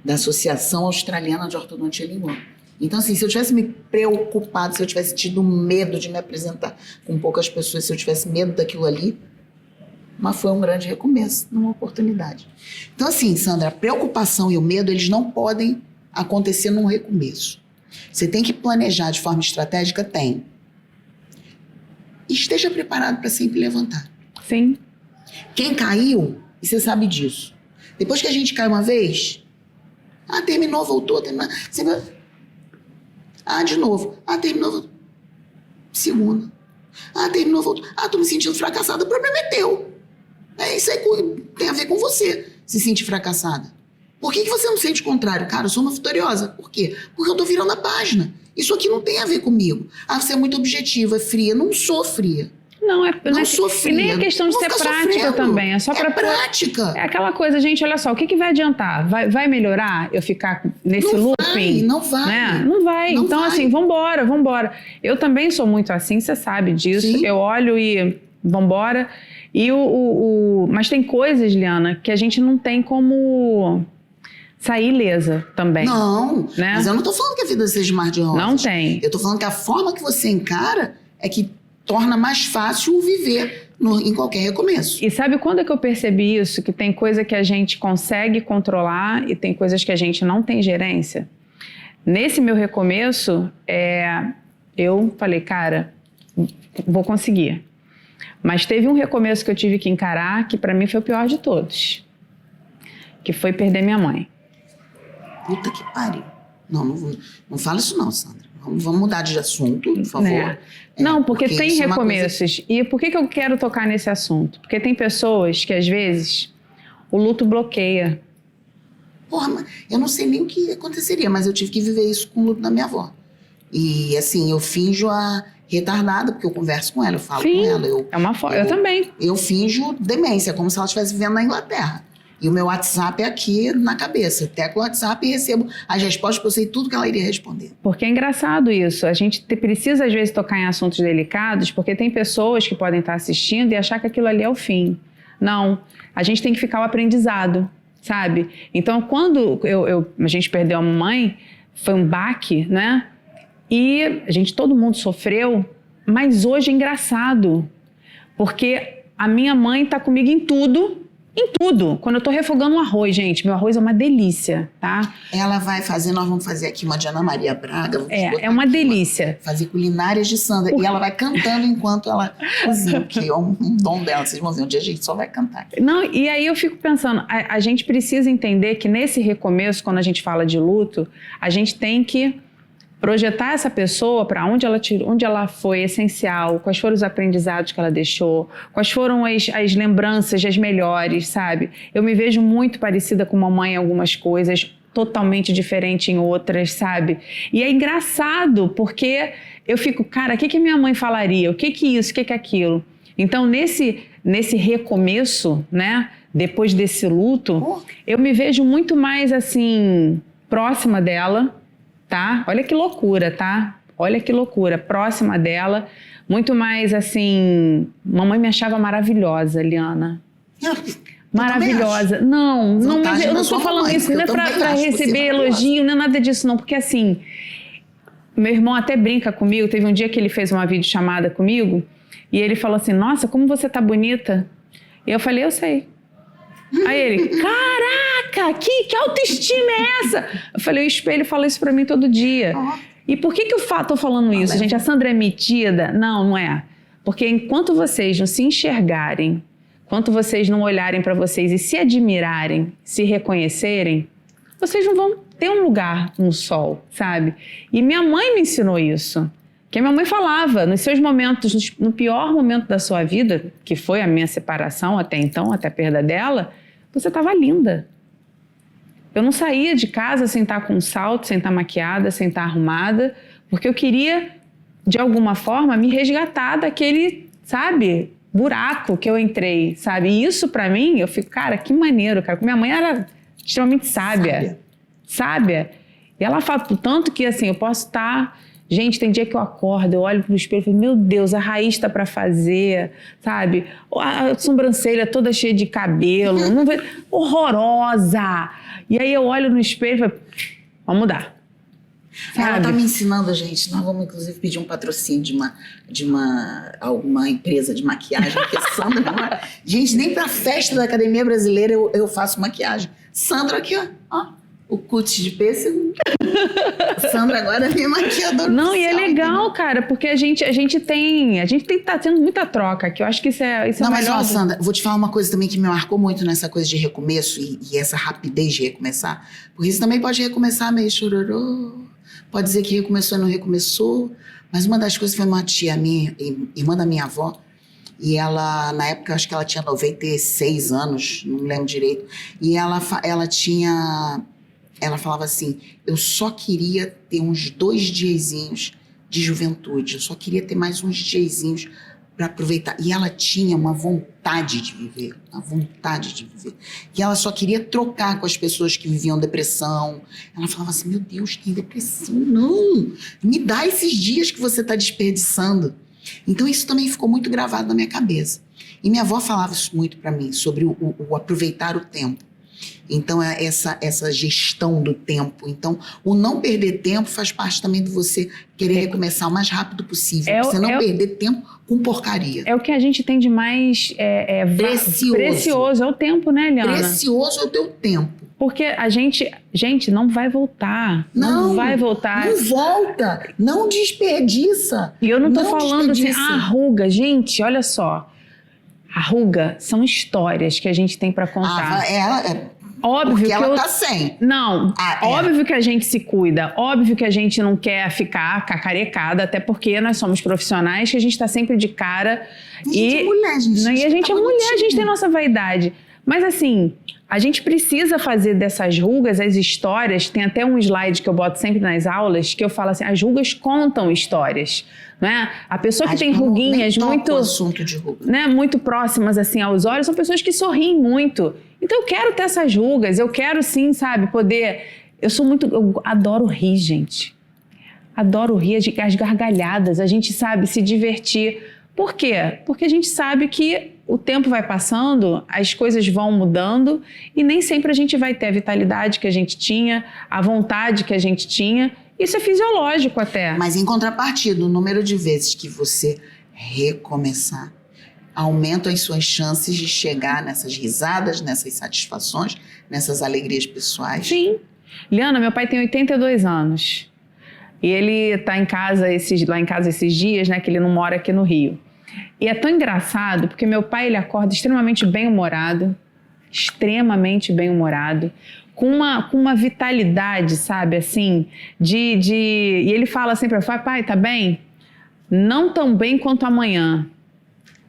Associação Australiana de Ortodontia Lingual. Então, assim, se eu tivesse me preocupado, se eu tivesse tido medo de me apresentar com poucas pessoas, se eu tivesse medo daquilo ali, mas foi um grande recomeço, uma oportunidade. Então, assim, Sandra, a preocupação e o medo, eles não podem acontecer num recomeço. Você tem que planejar de forma estratégica? Tem. E esteja preparado para sempre levantar. Sim. Quem caiu, e você sabe disso. Depois que a gente cai uma vez, terminou, voltou, terminou. De novo. Terminou, voltou. Segunda. Terminou, voltou. Tô me sentindo fracassada, o problema é teu. Isso aí tem a ver com você, se sentir fracassada. Por que você não sente o contrário? Cara, eu sou uma vitoriosa. Por quê? Porque eu tô virando a página. Isso aqui não tem a ver comigo. Você é muito objetiva, é fria. Não sou fria. Não sou fria. E nem é questão de ser prática sofrendo. Também. É só pra prática. É aquela coisa, gente, olha só, o que vai adiantar? Vai melhorar eu ficar nesse looping? Não vai. Né? Não vai. Então, assim, vambora. Eu também sou muito assim, você sabe disso. Sim. Eu olho e vambora. E mas tem coisas, Liana, que a gente não tem como sair ilesa também. Não, né? Mas eu não tô falando que a vida seja mar de rosas. Não tem. Eu tô falando que a forma que você encara é que torna mais fácil viver em qualquer recomeço. E sabe quando é que eu percebi isso? Que tem coisa que a gente consegue controlar e tem coisas que a gente não tem gerência? Nesse meu recomeço, eu falei, cara, vou conseguir. Mas teve um recomeço que eu tive que encarar que pra mim foi o pior de todos. Que foi perder minha mãe. Puta que pariu. Não fala isso não, Sandra. Vamos mudar de assunto, por favor. Não, porque tem recomeços. E por que eu quero tocar nesse assunto? Porque tem pessoas que, às vezes, o luto bloqueia. Porra, eu não sei nem o que aconteceria, mas eu tive que viver isso com o luto da minha avó. E, assim, eu finjo a retardada, porque eu converso com ela, eu falo com ela. Eu também. Eu finjo demência, como se ela estivesse vivendo na Inglaterra. E o meu WhatsApp é aqui na cabeça. Eu teco o WhatsApp e recebo as respostas, porque eu sei tudo que ela iria responder. Porque é engraçado isso. A gente precisa, às vezes, tocar em assuntos delicados, porque tem pessoas que podem estar assistindo e achar que aquilo ali é o fim. Não. A gente tem que ficar o aprendizado, sabe? Então, quando a gente perdeu a mamãe, foi um baque, né? E todo mundo sofreu, mas hoje é engraçado. Porque a minha mãe está comigo em tudo. Em tudo. Quando eu tô refogando um arroz, gente, meu arroz é uma delícia, tá? Ela vai fazer, nós vamos fazer aqui uma de Ana Maria Braga. É uma delícia. Fazer culinárias de Sandra. E ela vai cantando enquanto ela cozinha, que é um dom dela. Vocês vão ver, um dia a gente só vai cantar. Não, e aí eu fico pensando, a gente precisa entender que nesse recomeço, quando a gente fala de luto, a gente tem que projetar essa pessoa para onde ela foi essencial, quais foram os aprendizados que ela deixou, quais foram as lembranças, as melhores, sabe? Eu me vejo muito parecida com mamãe em algumas coisas, totalmente diferente em outras, sabe? E é engraçado, porque eu fico, cara, o que minha mãe falaria? O que isso, o que aquilo? Então, nesse recomeço, né, depois desse luto, eu me vejo muito mais, assim, próxima dela, tá? Olha que loucura, tá? Olha que loucura. Próxima dela, muito mais assim... Mamãe me achava maravilhosa, Liana. Maravilhosa. Não, mas eu não tô falando isso. Não é pra receber elogio, não é nada disso, não. Porque assim, meu irmão até brinca comigo. Teve um dia que ele fez uma videochamada comigo e ele falou assim, nossa, como você tá bonita. E eu falei, eu sei. Aí ele, caraca, que autoestima é essa? Eu falei, o espelho fala isso pra mim todo dia. E por que eu tô falando isso, gente? A Sandra é metida? Não é. Porque enquanto vocês não se enxergarem, enquanto vocês não olharem pra vocês e se admirarem, se reconhecerem, vocês não vão ter um lugar no sol, sabe? E minha mãe me ensinou isso. Que a minha mãe falava, nos seus momentos, no pior momento da sua vida, que foi a minha separação até então, até a perda dela, você estava linda. Eu não saía de casa sem estar com um salto, sem estar maquiada, sem estar arrumada, porque eu queria, de alguma forma, me resgatar daquele, sabe, buraco que eu entrei, sabe? E isso, pra mim, eu fico, cara, que maneiro, cara. Minha mãe era extremamente sábia. E ela fala, tanto que, assim, eu posso estar Gente, tem dia que eu acordo, eu olho pro espelho e falo, meu Deus, a raiz tá pra fazer, sabe? A sobrancelha toda cheia de cabelo, não vê, horrorosa. E aí eu olho no espelho e falo, vamos mudar. Ela tá me ensinando, gente. Nós vamos, inclusive, pedir um patrocínio de alguma empresa de maquiagem, porque Sandra, gente, nem pra festa da Academia Brasileira eu faço maquiagem. Sandra aqui, ó. O cutis de pêssego. Sandra agora é minha maquiadora. Não, oficial, e é legal, entendeu? cara, porque a gente tem que estar tendo muita troca, que eu acho que isso é Não, mas melhor. ó, Sandra, vou te falar uma coisa também que me marcou muito nessa coisa de recomeço e essa rapidez de recomeçar. Porque você também pode recomeçar meio chororô, pode dizer que recomeçou e não recomeçou. Mas uma das coisas foi uma tia minha, irmã da minha avó, e ela, na época, acho que ela tinha 96 anos, não lembro direito, e ela falava assim, eu só queria ter uns 2 diazinhos de juventude, eu só queria ter mais uns diazinhos para aproveitar. E ela tinha uma vontade de viver, E ela só queria trocar com as pessoas que viviam depressão. Ela falava assim, meu Deus, tem depressão? Não, me dá esses dias que você está desperdiçando. Então isso também ficou muito gravado na minha cabeça. E minha avó falava isso muito para mim, sobre o aproveitar o tempo. Então, essa gestão do tempo. Então, o não perder tempo faz parte também de você querer recomeçar o mais rápido possível. Você não perder tempo com porcaria. É o que a gente tem de mais precioso. É o tempo, né, Eliana? Precioso é o teu tempo. Porque a gente não vai voltar. Não vai voltar. Não volta. Não desperdiça. E eu não tô falando assim, ruga. Gente, olha só. A ruga são histórias que a gente tem pra contar. Óbvio porque que ela tá sem. Não, óbvio que a gente se cuida, óbvio que a gente não quer ficar cacarecada, até porque nós somos profissionais que a gente tá sempre de cara. A gente é mulher, gente. E a gente é mulher, a gente tem nossa vaidade. Mas assim, a gente precisa fazer dessas rugas as histórias. Tem até um slide que eu boto sempre nas aulas, que eu falo assim, as rugas contam histórias. Não é? A pessoa que tem ruguinhas muito, assunto de ruga. Né, muito próximas assim aos olhos, são pessoas que sorriem muito. Então eu quero ter essas rugas, eu quero sim, sabe, poder... Eu adoro rir, gente. Adoro rir, as gargalhadas, a gente sabe se divertir. Por quê? Porque a gente sabe que o tempo vai passando, as coisas vão mudando e nem sempre a gente vai ter a vitalidade que a gente tinha, a vontade que a gente tinha. Isso é fisiológico até. Mas em contrapartida, o número de vezes que você recomeçar aumenta as suas chances de chegar nessas risadas, nessas satisfações, nessas alegrias pessoais. Sim. Liana, meu pai tem 82 anos. E ele tá lá em casa esses dias, né? Que ele não mora aqui no Rio. E é tão engraçado, porque meu pai, ele acorda extremamente bem-humorado, com uma vitalidade, sabe, assim, E ele fala sempre, pai, tá bem? Não tão bem quanto amanhã,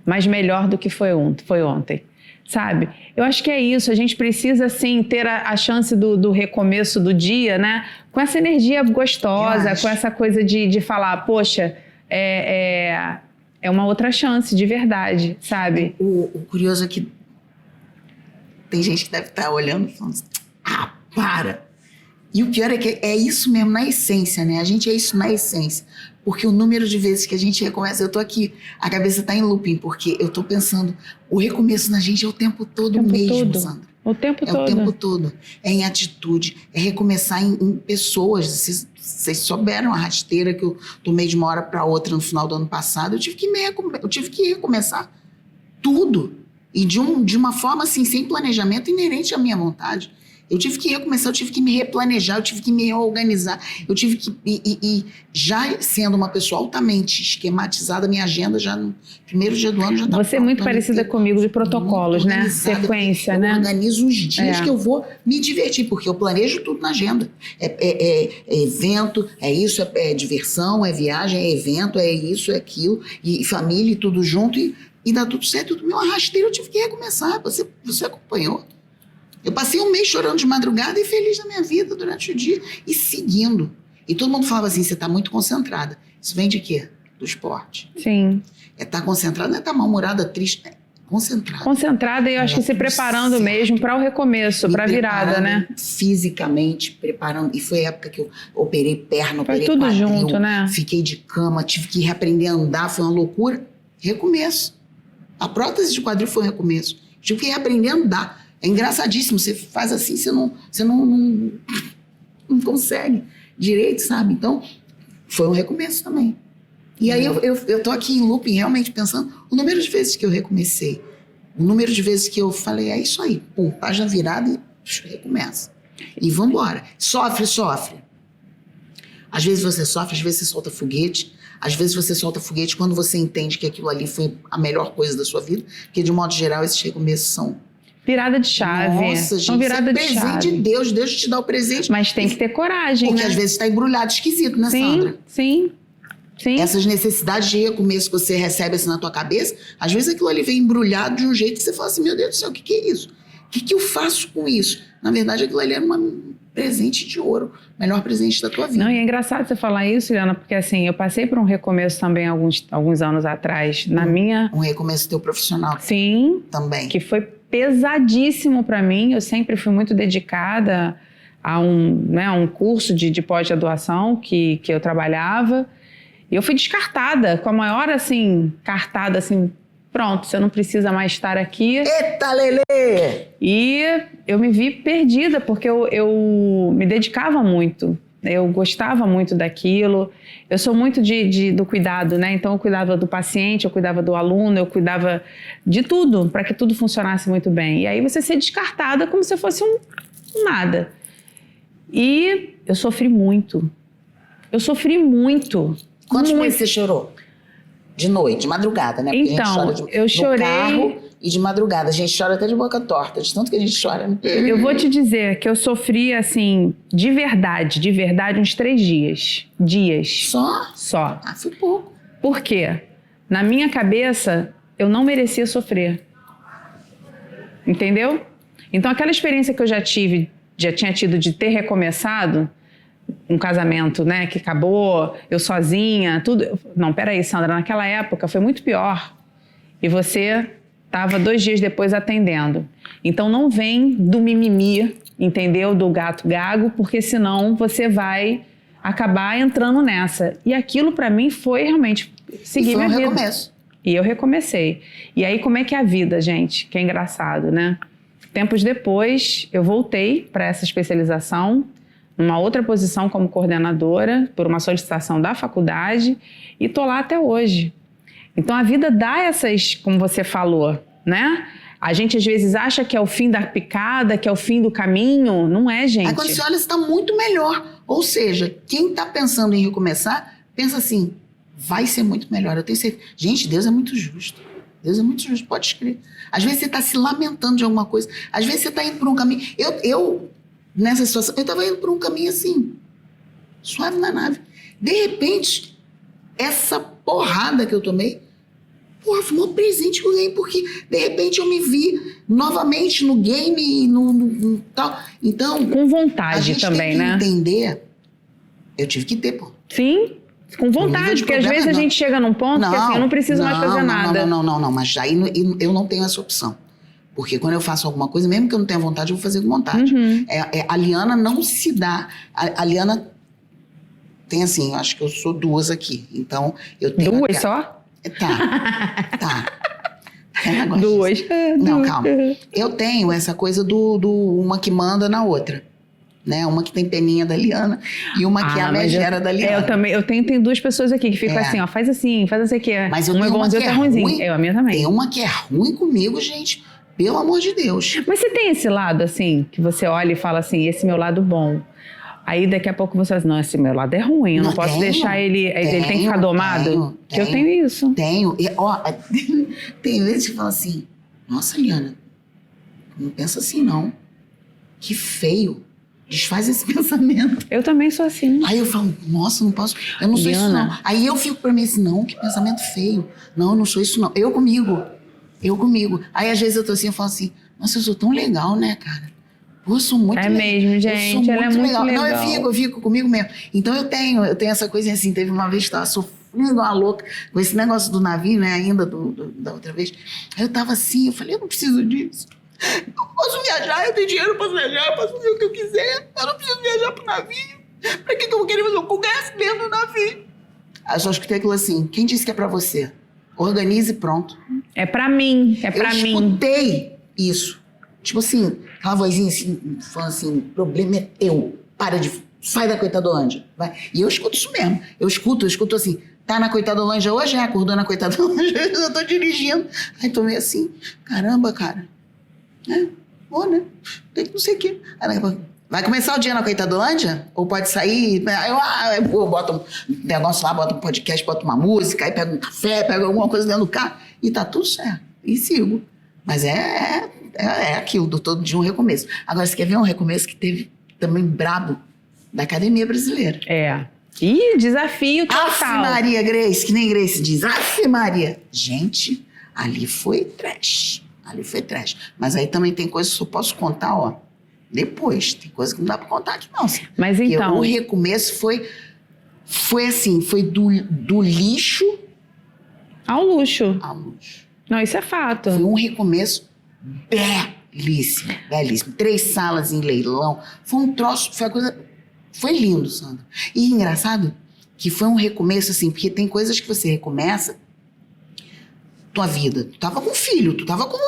mas melhor do que foi ontem, sabe? Eu acho que é isso, a gente precisa, assim, ter a chance do recomeço do dia, né? Com essa energia gostosa, com essa coisa de falar, poxa, é uma outra chance, de verdade, sabe? O curioso é que tem gente que deve estar olhando e falando assim, para! E o pior é que é isso mesmo na essência, né? A gente é isso na essência. Porque o número de vezes que a gente recomeça, eu tô aqui, a cabeça tá em looping, porque eu tô pensando, o recomeço na gente é o tempo todo mesmo, Sandra. O tempo todo. É o tempo todo. É em atitude, é recomeçar em pessoas. Vocês souberam a rasteira que eu tomei de uma hora para outra no final do ano passado. Eu tive que recomeçar tudo. E de uma forma assim, sem planejamento, inerente à minha vontade. Eu tive que recomeçar, eu tive que me replanejar, eu tive que me reorganizar, eu tive que... E já sendo uma pessoa altamente esquematizada, minha agenda já no primeiro dia do ano já está... Você é muito parecida comigo de protocolos, né? Sequência, né? Eu organizo os dias que eu vou me divertir, porque eu planejo tudo na agenda. É evento, é isso, é diversão, é viagem, é evento, é isso, é aquilo, e família e tudo junto, e dá tudo certo, tudo meu arrasteiro, eu tive que recomeçar, você acompanhou. Eu passei um mês chorando de madrugada e feliz na minha vida durante o dia e seguindo. E todo mundo falava assim, você está muito concentrada. Isso vem de quê? Do esporte. Sim. É estar concentrada, não é estar mal-humorada, triste. Concentrada e eu acho que se preparando mesmo para o recomeço, para a virada, né? Fisicamente, preparando. E foi a época que eu operei perna, foi operei tudo quadril, junto, né? Fiquei de cama, tive que reaprender a andar, foi uma loucura. Recomeço. A prótese de quadril foi um recomeço. Tive que reaprender a andar. É engraçadíssimo, você faz assim, você não consegue direito, sabe? Então, foi um recomeço também. E aí eu tô aqui em looping realmente pensando o número de vezes que eu recomecei. O número de vezes que eu falei, é isso aí. Pum, página virada e recomeça. E vambora. Sofre. Às vezes você sofre, às vezes você solta foguete. Às vezes você solta foguete quando você entende que aquilo ali foi a melhor coisa da sua vida. Porque, de modo geral, esses recomeços são... virada de chave. Nossa, gente, são virada de presente chave. de Deus. Deus te dá o presente. Mas tem que ter coragem, porque né? às vezes tá embrulhado, esquisito, né, Sandra? Sim. Essas necessidades de recomeço que você recebe assim na tua cabeça, às vezes aquilo ali vem embrulhado de um jeito que você fala assim, meu Deus do céu, o que é isso? O que eu faço com isso? Na verdade, aquilo ali era um presente de ouro, o melhor presente da tua vida. Não, e é engraçado você falar isso, Liana, porque assim, eu passei por um recomeço também alguns anos atrás, na minha... Um recomeço teu profissional. Sim. Também. Que foi pesadíssimo para mim, eu sempre fui muito dedicada a um curso de pós-graduação que eu trabalhava, e eu fui descartada, com a maior, assim, cartada, assim, pronto, você não precisa mais estar aqui. Eita, Lelê! E eu me vi perdida, porque eu me dedicava muito, eu gostava muito daquilo, eu sou muito do cuidado, né? Então eu cuidava do paciente, eu cuidava do aluno, eu cuidava de tudo, para que tudo funcionasse muito bem. E aí você ser descartada como se fosse um nada. E eu sofri muito. Quantas vezes você chorou? De noite, de madrugada, né? Porque então, a gente chora eu chorei... no carro e de madrugada. A gente chora até de boca torta, de tanto que a gente chora. Né? Eu vou te dizer que eu sofri, assim, de verdade, uns 3 dias. Só. Ah, foi pouco. Por quê? Na minha cabeça, eu não merecia sofrer. Entendeu? Então, aquela experiência que eu já tinha tido de ter recomeçado um casamento, né, que acabou, eu sozinha, tudo... Não, peraí, Sandra, naquela época foi muito pior. E você estava 2 dias depois atendendo. Então não vem do mimimi, entendeu? Do gato gago, porque senão você vai acabar entrando nessa. E aquilo para mim foi realmente seguir minha vida. Recomeço. E eu recomecei. E aí como é que é a vida, gente? Que é engraçado, né? Tempos depois, eu voltei para essa especialização, numa outra posição como coordenadora, por uma solicitação da faculdade, e tô lá até hoje. Então a vida dá essas, como você falou, né? A gente às vezes acha que é o fim da picada, que é o fim do caminho. Não é, gente. Aí quando você olha, você está muito melhor. Ou seja, quem está pensando em recomeçar, pensa assim, vai ser muito melhor. Eu tenho certeza. Gente, Deus é muito justo. Deus é muito justo, pode escrever. Às vezes você está se lamentando de alguma coisa. Às vezes você está indo por um caminho... Eu nessa situação, eu estava indo por um caminho assim, suave na nave. De repente, essa porrada que eu tomei, porra, foi um presente que eu ganhei, porque de repente eu me vi novamente no game, no tal. Então, com vontade a gente também, tem que né? entender, eu tive que ter, pô. Sim, com vontade, porque às vezes a gente chega num ponto que assim, eu não preciso mais fazer nada. Não, mas aí eu não tenho essa opção. Porque quando eu faço alguma coisa, mesmo que eu não tenha vontade, eu vou fazer com vontade. Uhum. A Liana não se dá. A Liana tem assim, eu acho que eu sou 2 aqui. Então, eu tenho... 2 só? Tá. Agora, 2. Não, calma. Eu tenho essa coisa do uma que manda na outra. Né? Uma que tem peninha da Liana e uma que é a megera da Liana. Eu tenho 2 pessoas aqui que ficam assim, ó, faz assim que é. Mas eu tenho uma que é ruim. A minha também. Tem uma que é ruim comigo, gente. Pelo amor de Deus. Mas você tem esse lado, assim, que você olha e fala assim, esse meu lado bom. Aí daqui a pouco você fala assim, não, esse meu lado é ruim, eu não posso deixar ele tem que ficar domado. Eu tenho isso. Tenho. E, ó, tem vezes que fala assim, nossa, Liana, não pensa assim não. Que feio. Desfaz esse pensamento. Eu também sou assim. Aí eu falo, nossa, não posso, eu não sou isso não. Aí eu fico pra mim assim, não, que pensamento feio. Não, eu não sou isso não. Eu comigo. Aí às vezes eu tô assim, eu falo assim, nossa, eu sou tão legal, né, cara? Pô, eu sou muito legal. Mesmo, gente, ela é muito legal. Não, eu fico comigo mesmo. Então eu tenho essa coisinha assim, teve uma vez que tava sofrendo igual uma louca com esse negócio do navio, né? Ainda da outra vez. Aí eu tava assim, eu falei, eu não preciso disso. Eu posso viajar, eu tenho dinheiro, eu posso viajar, eu posso fazer o que eu quiser. Eu não preciso viajar pro navio. Pra que eu vou querer fazer um congresso dentro do navio? Aí eu só escutei aquilo assim, quem disse que é pra você? Organize e pronto. É pra mim, é pra mim. Eu escutei isso. Tipo assim, aquela vozinha assim, falando assim, o problema é teu. Sai da Coitadolândia. Vai. E eu escuto isso mesmo. Eu escuto assim, tá na Coitadolândia hoje? Acordou na Coitadolândia? Eu tô dirigindo. Aí tomei assim, caramba, cara. Bom, né? Não sei o quê. Aí, vai começar o dia na Coitadolândia? Ou pode sair? Eu boto um negócio lá, boto um podcast, boto uma música, aí pego um café, pego alguma coisa dentro do carro e tá tudo certo. E sigo. Mas é aquilo do todo de um recomeço. Agora, você quer ver um recomeço que teve também brabo da Academia Brasileira? Ih, desafio total. Aff, Maria, Grace, que nem Grace diz. Aff, Maria. Gente, ali foi trash. Mas aí também tem coisas que eu posso contar, ó, depois. Tem coisa que não dá pra contar aqui, não. Mas então... o recomeço foi assim, foi do lixo... Ao luxo. Ao luxo. Não, isso é fato. Foi um recomeço belíssimo, belíssimo. 3 salas em leilão. Foi um troço, foi uma coisa... Foi lindo, Sandra. E engraçado que foi um recomeço, assim, porque tem coisas que você recomeça tua vida. Tu tava com filho, tu tava com...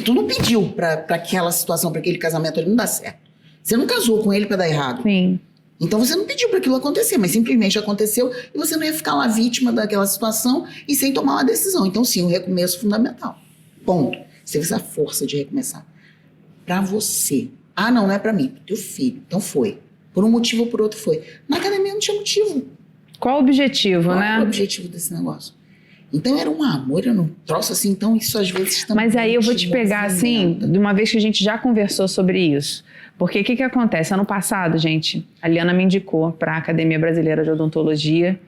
tu não pediu pra aquela situação, pra aquele casamento ali não dar certo. Você não casou com ele pra dar errado. Sim. Então você não pediu para aquilo acontecer, mas simplesmente aconteceu e você não ia ficar lá vítima daquela situação e sem tomar uma decisão. Então sim, um recomeço fundamental. Ponto. Você teve essa força de recomeçar. Para você. Ah, não é para mim, pro teu filho. Então foi. Por um motivo ou por outro foi. Na academia não tinha motivo. Qual o objetivo, Qual né? era o objetivo desse negócio? Então era um amor, era um troço assim, então isso às vezes também... Mas aí eu vou te pegar assim, de uma vez que a gente já conversou sobre isso. Porque o que acontece? Ano passado, gente, a Liana me indicou para a Academia Brasileira de Odontologia.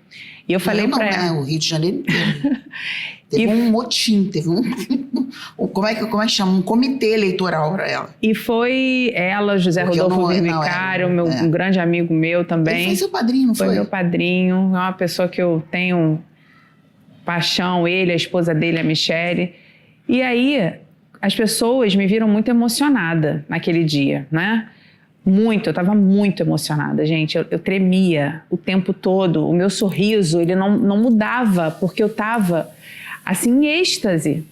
E eu falei para ela... o Rio de Janeiro teve um motim, teve como é que chama? Um comitê eleitoral para ela. E foi ela, José Rodolfo Vermicário, um grande amigo meu também. Ele foi seu padrinho, não foi? Foi meu padrinho, é uma pessoa que eu tenho paixão, ele, a esposa dele, a Michele. E aí... as pessoas me viram muito emocionada naquele dia, né? Muito, eu estava muito emocionada, gente. Eu tremia o tempo todo. O meu sorriso, ele não mudava, porque eu estava, assim, em êxtase.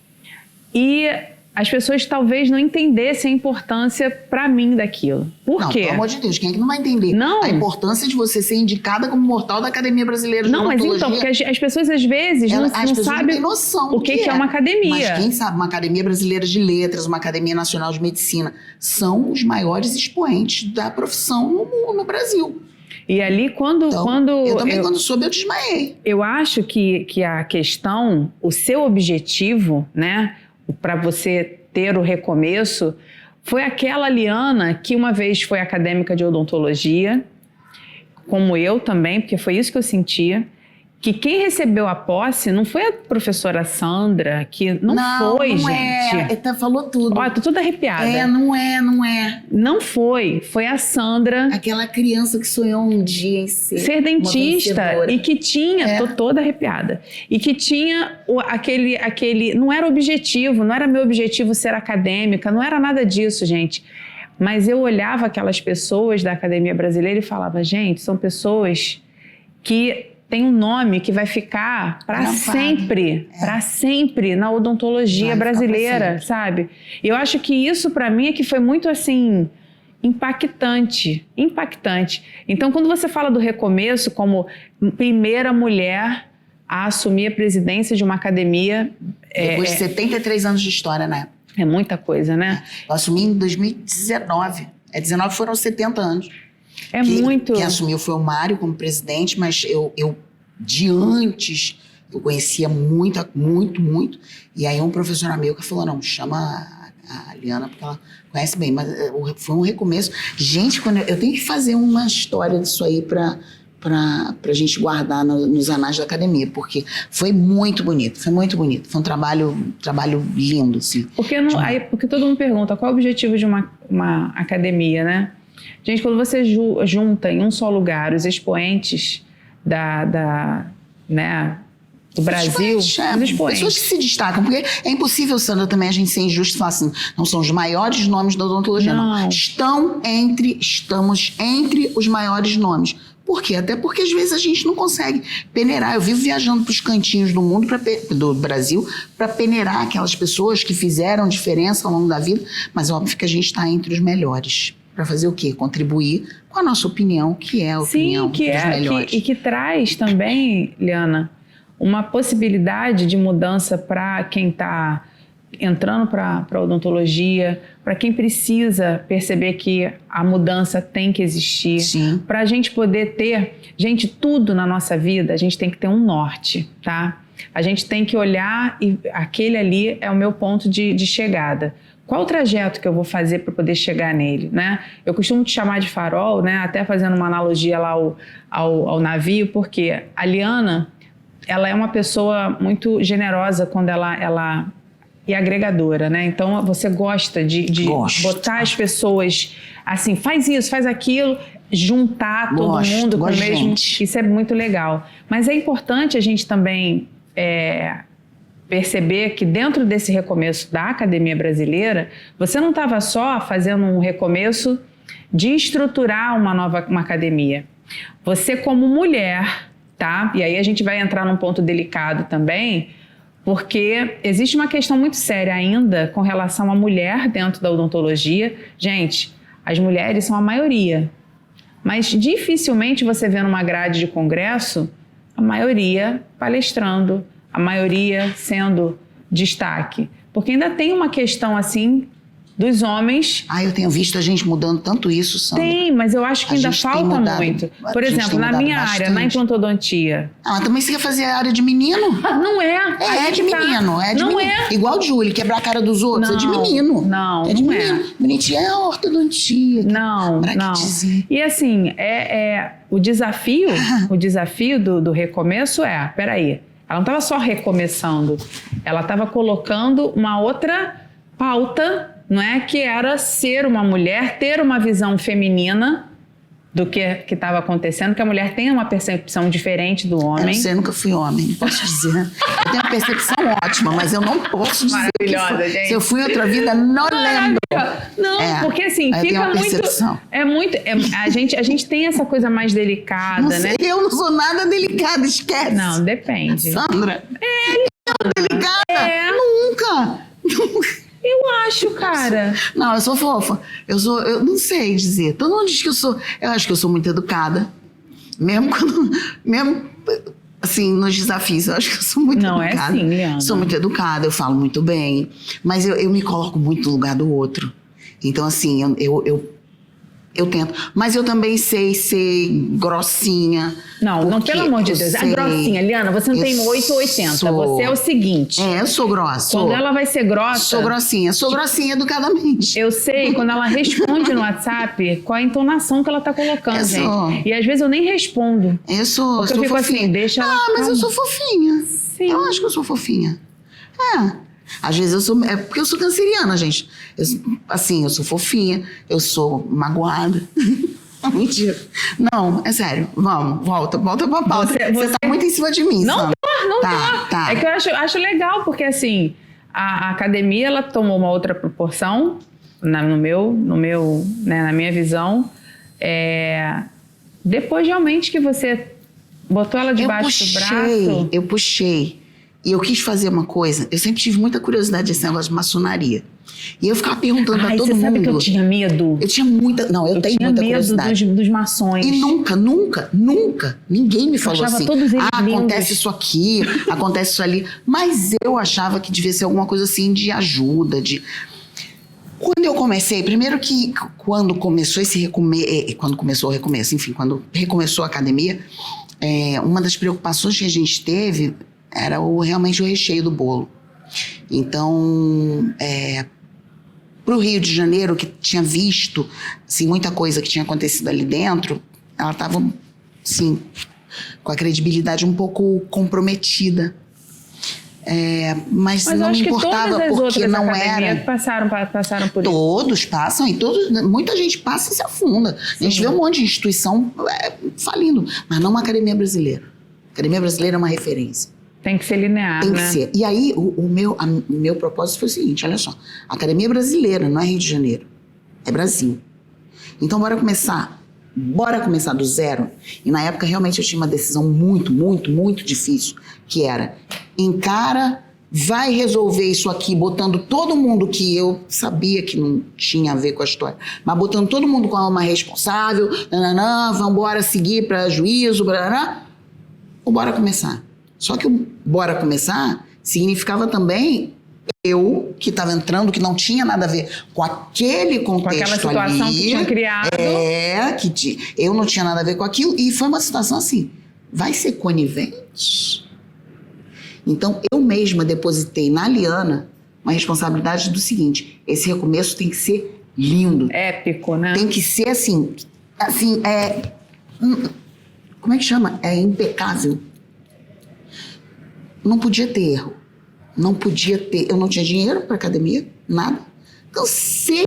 E as pessoas talvez não entendessem a importância para mim daquilo. Por quê? Pelo amor de Deus, quem é que não vai entender? Não. A importância de você ser indicada como mortal da Academia Brasileira de Odontologia. Não, mas então, porque as pessoas às vezes não sabem o que é uma academia. Mas quem sabe, uma Academia Brasileira de Letras, uma Academia Nacional de Medicina, são os maiores expoentes da profissão no Brasil. E ali, quando soube, eu desmaiei. Eu acho que a questão, o seu objetivo, né, para você ter o recomeço, foi aquela Liana que uma vez foi acadêmica de odontologia, como eu também, porque foi isso que eu sentia, que quem recebeu a posse não foi a professora Sandra, que não foi, gente. Falou tudo. Olha, tô toda arrepiada. Não é. Não foi a Sandra. Aquela criança que sonhou um dia em ser dentista e que tinha, tô toda arrepiada, e que tinha aquele, não era objetivo, não era meu objetivo ser acadêmica, não era nada disso, gente. Mas eu olhava aquelas pessoas da Academia Brasileira e falava, gente, são pessoas que tem um nome que vai ficar para sempre na odontologia brasileira, sabe? E eu acho que isso para mim é que foi muito assim impactante. Então, quando você fala do recomeço como primeira mulher a assumir a presidência de uma academia, depois de 73 anos de história, né? É muita coisa, né? Eu assumi em 2019. 19 foram 70 anos. Muito. Quem assumiu foi o Mário como presidente, mas eu de antes, eu conhecia muito. E aí um professor amigo que falou, não, chama a Liana, porque ela conhece bem. Mas foi um recomeço. Gente, eu tenho que fazer uma história disso aí pra gente guardar nos anais da academia, porque foi muito bonito. Foi um trabalho lindo, assim. Porque todo mundo pergunta, qual é o objetivo de uma academia, né? Gente, quando você junta em um só lugar os expoentes né, do Brasil, pessoas que se destacam, porque é impossível, Sandra, também a gente ser injusto e falar assim, não são os maiores nomes da odontologia, não. Estamos entre os maiores nomes. Por quê? Até porque às vezes a gente não consegue peneirar. Eu vivo viajando para os cantinhos do mundo, do Brasil, para peneirar aquelas pessoas que fizeram diferença ao longo da vida, mas é óbvio que a gente está entre os melhores. Para fazer o quê? Contribuir com a nossa opinião, que é a opinião dos melhores. E que traz também, Liana, uma possibilidade de mudança para quem está entrando para a odontologia, para quem precisa perceber que a mudança tem que existir, para a gente poder ter, gente, tudo na nossa vida, a gente tem que ter um norte, tá? A gente tem que olhar e aquele ali é o meu ponto de chegada. Qual o trajeto que eu vou fazer para poder chegar nele, né? Eu costumo te chamar de farol, né? Até fazendo uma analogia lá ao navio, porque a Liana, ela é uma pessoa muito generosa quando ela e agregadora, né? Então, você gosta de botar as pessoas assim, faz isso, faz aquilo, juntar todo mundo com o mesmo... Isso é muito legal. Mas é importante a gente também perceber que dentro desse recomeço da Academia Brasileira, você não estava só fazendo um recomeço de estruturar uma academia. Você como mulher, tá? E aí a gente vai entrar num ponto delicado também, porque existe uma questão muito séria ainda com relação à mulher dentro da odontologia. Gente, as mulheres são a maioria, mas dificilmente você vê numa grade de congresso a maioria palestrando, a maioria sendo destaque. Porque ainda tem uma questão assim dos homens... eu tenho visto a gente mudando tanto isso, Sandra. Tem, mas eu acho que ainda falta muito. Por exemplo, na minha área, na implantodontia... mas também você quer fazer a área de menino? Não é. É de menino. É de menino. Igual o Júlio, quebrar a cara dos outros. É de menino. Não, é de menino. Bonitinha é a ortodontia. Não. E assim, o desafio do recomeço peraí, ela não estava só recomeçando, ela estava colocando uma outra pauta, não é? Que era ser uma mulher, ter uma visão feminina do que estava acontecendo, que a mulher tem uma percepção diferente do homem. Eu não sei, eu nunca fui homem, posso dizer. Eu tenho uma percepção ótima, mas eu não posso dizer maravilhosa, gente. Se eu fui outra vida, não lembro. Não, porque assim, fica muito... A gente tem essa coisa mais delicada, não né? Sei, eu não sou nada delicada, esquece. Não, depende. Sandra? Delicada? Nunca. Eu acho, cara. Não, eu sou fofa. Eu não sei dizer. Todo mundo diz que eu sou... Eu acho que eu sou muito educada. Mesmo assim, nos desafios, eu acho que eu sou muito educada. Não é assim, Liana. Sou muito educada, eu falo muito bem. Mas eu me coloco muito no lugar do outro. Então, assim, eu tento. Mas eu também sei ser grossinha. Não, pelo amor de Deus. A grossinha, Liana, você não tem 8 ou 80. Você é o seguinte. Eu sou grossa. Quando ela vai ser grossa... Sou grossinha educadamente. Eu sei, quando ela responde no WhatsApp, qual a entonação que ela tá colocando, gente. E às vezes eu nem respondo. Eu sou fico fofinha. Assim, deixa ela... mas eu sou fofinha. Sim. Eu acho que eu sou fofinha. Às vezes eu sou... É porque eu sou canceriana, gente. Eu sou fofinha, eu sou magoada. Mentira. Não, é sério. Vamos, volta pra pauta. Você tá muito em cima de mim, Não tô. Tá. É que eu acho legal, porque assim, a academia, ela tomou uma outra proporção, na minha visão. Depois, realmente, que você botou ela debaixo do braço... Eu puxei. E eu quis fazer uma coisa. Eu sempre tive muita curiosidade desse negócio de maçonaria. E eu ficava perguntando pra todo mundo. Você sabe que eu tinha medo? Eu tinha muita... Não, eu tenho muita curiosidade. Eu tinha medo dos maçons. E nunca, ninguém me falou assim. Todos eles acontece isso aqui, acontece isso ali. Mas eu achava que devia ser alguma coisa assim de ajuda, de... Quando eu comecei, primeiro que quando começou o recomeço, enfim, quando recomeçou a academia, uma das preocupações que a gente teve era realmente o recheio do bolo. Então, para o Rio de Janeiro, que tinha visto assim, muita coisa que tinha acontecido ali dentro, ela estava assim, com a credibilidade um pouco comprometida. Mas não me importava porque não era. Passaram por isso. Todos passam e muita gente passa e se afunda. Sim. A gente vê um monte de instituição falindo, mas não uma academia brasileira. A Academia Brasileira é uma referência. Tem que ser linear, Tem que né? ser. E aí, o meu propósito foi o seguinte, olha só. A Academia Brasileira não é Rio de Janeiro, é Brasil. Então, bora começar do zero. E na época, realmente, eu tinha uma decisão muito, muito, muito difícil, que era, encara, vai resolver isso aqui, botando todo mundo que eu sabia que não tinha a ver com a história, mas botando todo mundo como uma responsável, vamos embora seguir para juízo, ou bora começar. Só que o bora começar significava também eu, que estava entrando, que não tinha nada a ver com aquele contexto com aquela situação ali, que tinha criado. Eu não tinha nada a ver com aquilo, e foi uma situação assim, vai ser conivente? Então, eu mesma depositei na Liana uma responsabilidade do seguinte, esse recomeço tem que ser lindo. Épico, né? Tem que ser assim, como é que chama? É impecável. Não podia ter erro. Não podia ter. Eu não tinha dinheiro para academia, nada. Cansei.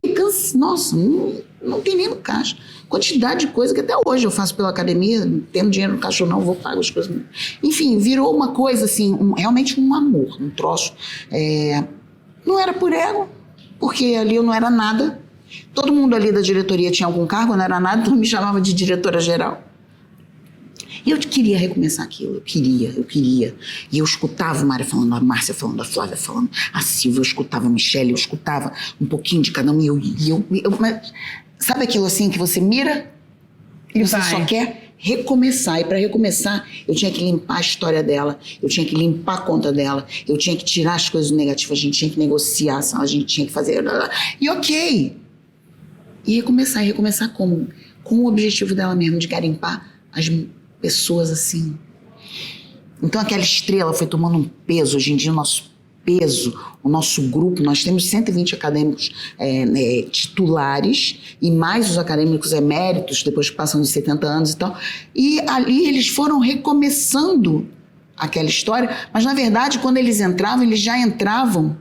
Nossa, não tem nem no caixa. Quantidade de coisa que até hoje eu faço pela academia, tendo dinheiro no caixa ou não, vou pagar as coisas. Enfim, virou uma coisa assim, realmente um amor, um troço. Não era por ego, porque ali eu não era nada. Todo mundo ali da diretoria tinha algum cargo, eu não era nada, então me chamava de diretora geral. E eu queria recomeçar aquilo, eu queria. E eu escutava a Mária falando, a Márcia falando, a Flávia falando, a Silvia, eu escutava a Michelle, eu escutava um pouquinho de cada um. Mas sabe aquilo assim que você mira e você só quer recomeçar? E para recomeçar, eu tinha que limpar a história dela, eu tinha que limpar a conta dela, eu tinha que tirar as coisas negativas, a gente tinha que negociar, a gente tinha que fazer... E ok. E recomeçar como? Com o objetivo dela mesmo, de garimpar as pessoas assim. Então aquela estrela foi tomando um peso. Hoje em dia o nosso peso, o nosso grupo, nós temos 120 acadêmicos titulares e mais os acadêmicos eméritos, depois que passam de 70 anos e tal. E ali eles foram recomeçando aquela história, mas na verdade quando eles já entravam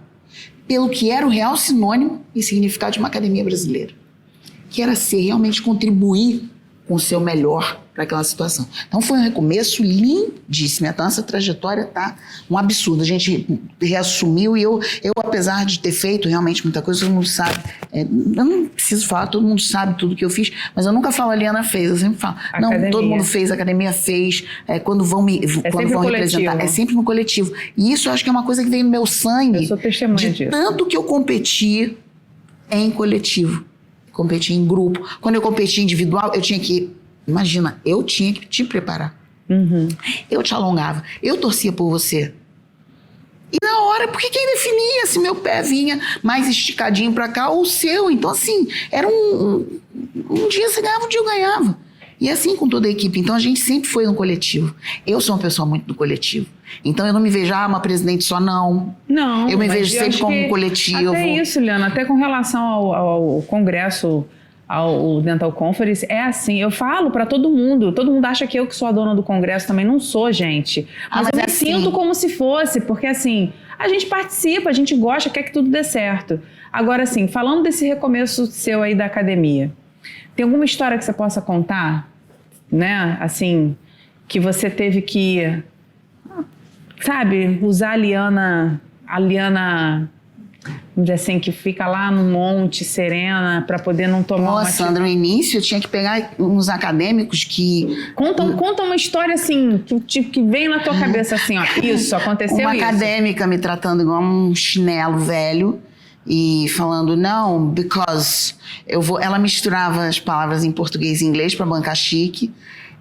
pelo que era o real sinônimo e significado de uma academia brasileira, que era realmente contribuir com o seu melhor para aquela situação. Então foi um recomeço lindíssimo. Então essa trajetória tá um absurdo. A gente reassumiu e eu apesar de ter feito realmente muita coisa, todo mundo sabe. Eu não preciso falar, todo mundo sabe tudo que eu fiz, mas eu nunca falo a Liana fez, eu sempre falo. Não, todo mundo fez, a academia fez, quando vão representar. É sempre no coletivo. E isso eu acho que é uma coisa que veio no meu sangue. Eu sou testemunha disso. Tanto que eu competi em coletivo. Competi em grupo. Quando eu competi individual, eu tinha que... Imagina, eu tinha que te preparar. Uhum. Eu te alongava. Eu torcia por você. E na hora, porque quem definia se meu pé vinha mais esticadinho pra cá ou o seu? Então, assim, era um dia você ganhava, um dia eu ganhava. E assim com toda a equipe. Então, a gente sempre foi no coletivo. Eu sou uma pessoa muito do coletivo. Então, eu não me vejo, uma presidente só, não. Não. Eu me vejo sempre como um coletivo. Até isso, Liana, até com relação ao congresso, ao Dental Conference, é assim, eu falo pra todo mundo acha que eu que sou a dona do congresso, também não sou, gente. Mas eu me sinto como se fosse, porque assim, a gente participa, a gente gosta, quer que tudo dê certo. Agora assim, falando desse recomeço seu aí da academia, tem alguma história que você possa contar, né, assim, que você teve que, sabe, usar a Liana, vamos dizer assim, que fica lá no monte, serena, para poder não tomar uma... Sandra, no início eu tinha que pegar uns acadêmicos que... Conta uma história assim, que vem na tua cabeça assim, ó, isso, aconteceu uma isso. Uma acadêmica me tratando igual um chinelo velho e falando, não, because ela misturava as palavras em português e inglês para bancar chique.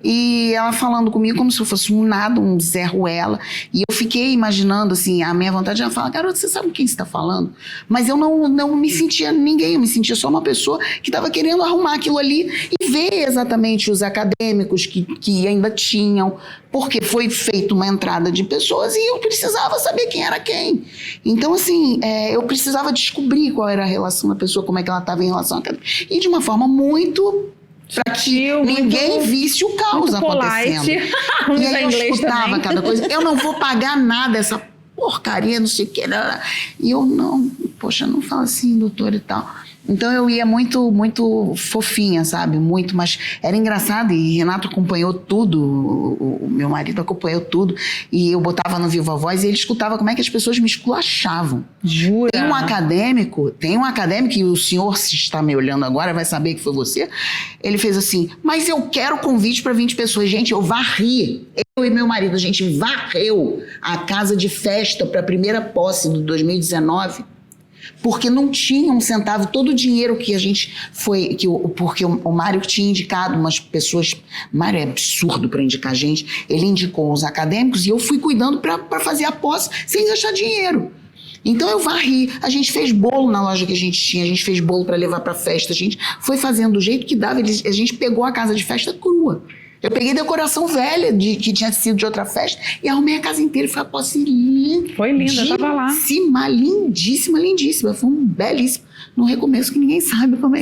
E ela falando comigo como se eu fosse um nada, um Zé Ruela. E eu fiquei imaginando, assim, a minha vontade de falar, garota, você sabe com quem você está falando? Mas eu não me sentia ninguém, eu me sentia só uma pessoa que estava querendo arrumar aquilo ali e ver exatamente os acadêmicos que ainda tinham, porque foi feita uma entrada de pessoas e eu precisava saber quem era quem. Então, assim, eu precisava descobrir qual era a relação da pessoa, como é que ela estava em relação à academia. E de uma forma muito... para que ninguém visse o caos acontecendo. E aí eu escutava também cada coisa. Eu não vou pagar nada, essa porcaria, não sei o que. E eu não poxa, não fala assim, doutor e tal. Então eu ia muito, muito fofinha, sabe? Muito, mas era engraçado e Renato acompanhou tudo, o meu marido acompanhou tudo e eu botava no Viva Voz e ele escutava como é que as pessoas me esculachavam. Jura? Tem um acadêmico e o senhor, se está me olhando agora, vai saber que foi você. Ele fez assim, mas eu quero convite para 20 pessoas. Gente, eu varri. Eu e meu marido, a gente varreu a casa de festa para a primeira posse de 2019, porque não tinha um centavo. Todo o dinheiro que a gente foi... porque o Mário tinha indicado umas pessoas... Mário é absurdo para indicar gente. Ele indicou os acadêmicos e eu fui cuidando para fazer a posse sem gastar dinheiro. Então eu varri, a gente fez bolo na loja que a gente tinha, a gente fez bolo para levar para festa, a gente foi fazendo do jeito que dava, a gente pegou a casa de festa crua. Eu peguei decoração velha que tinha sido de outra festa e arrumei a casa inteira e foi a posse linda. Foi linda, eu tava lá. Lindíssima, lindíssima. Foi um belíssimo. No recomeço que ninguém sabe como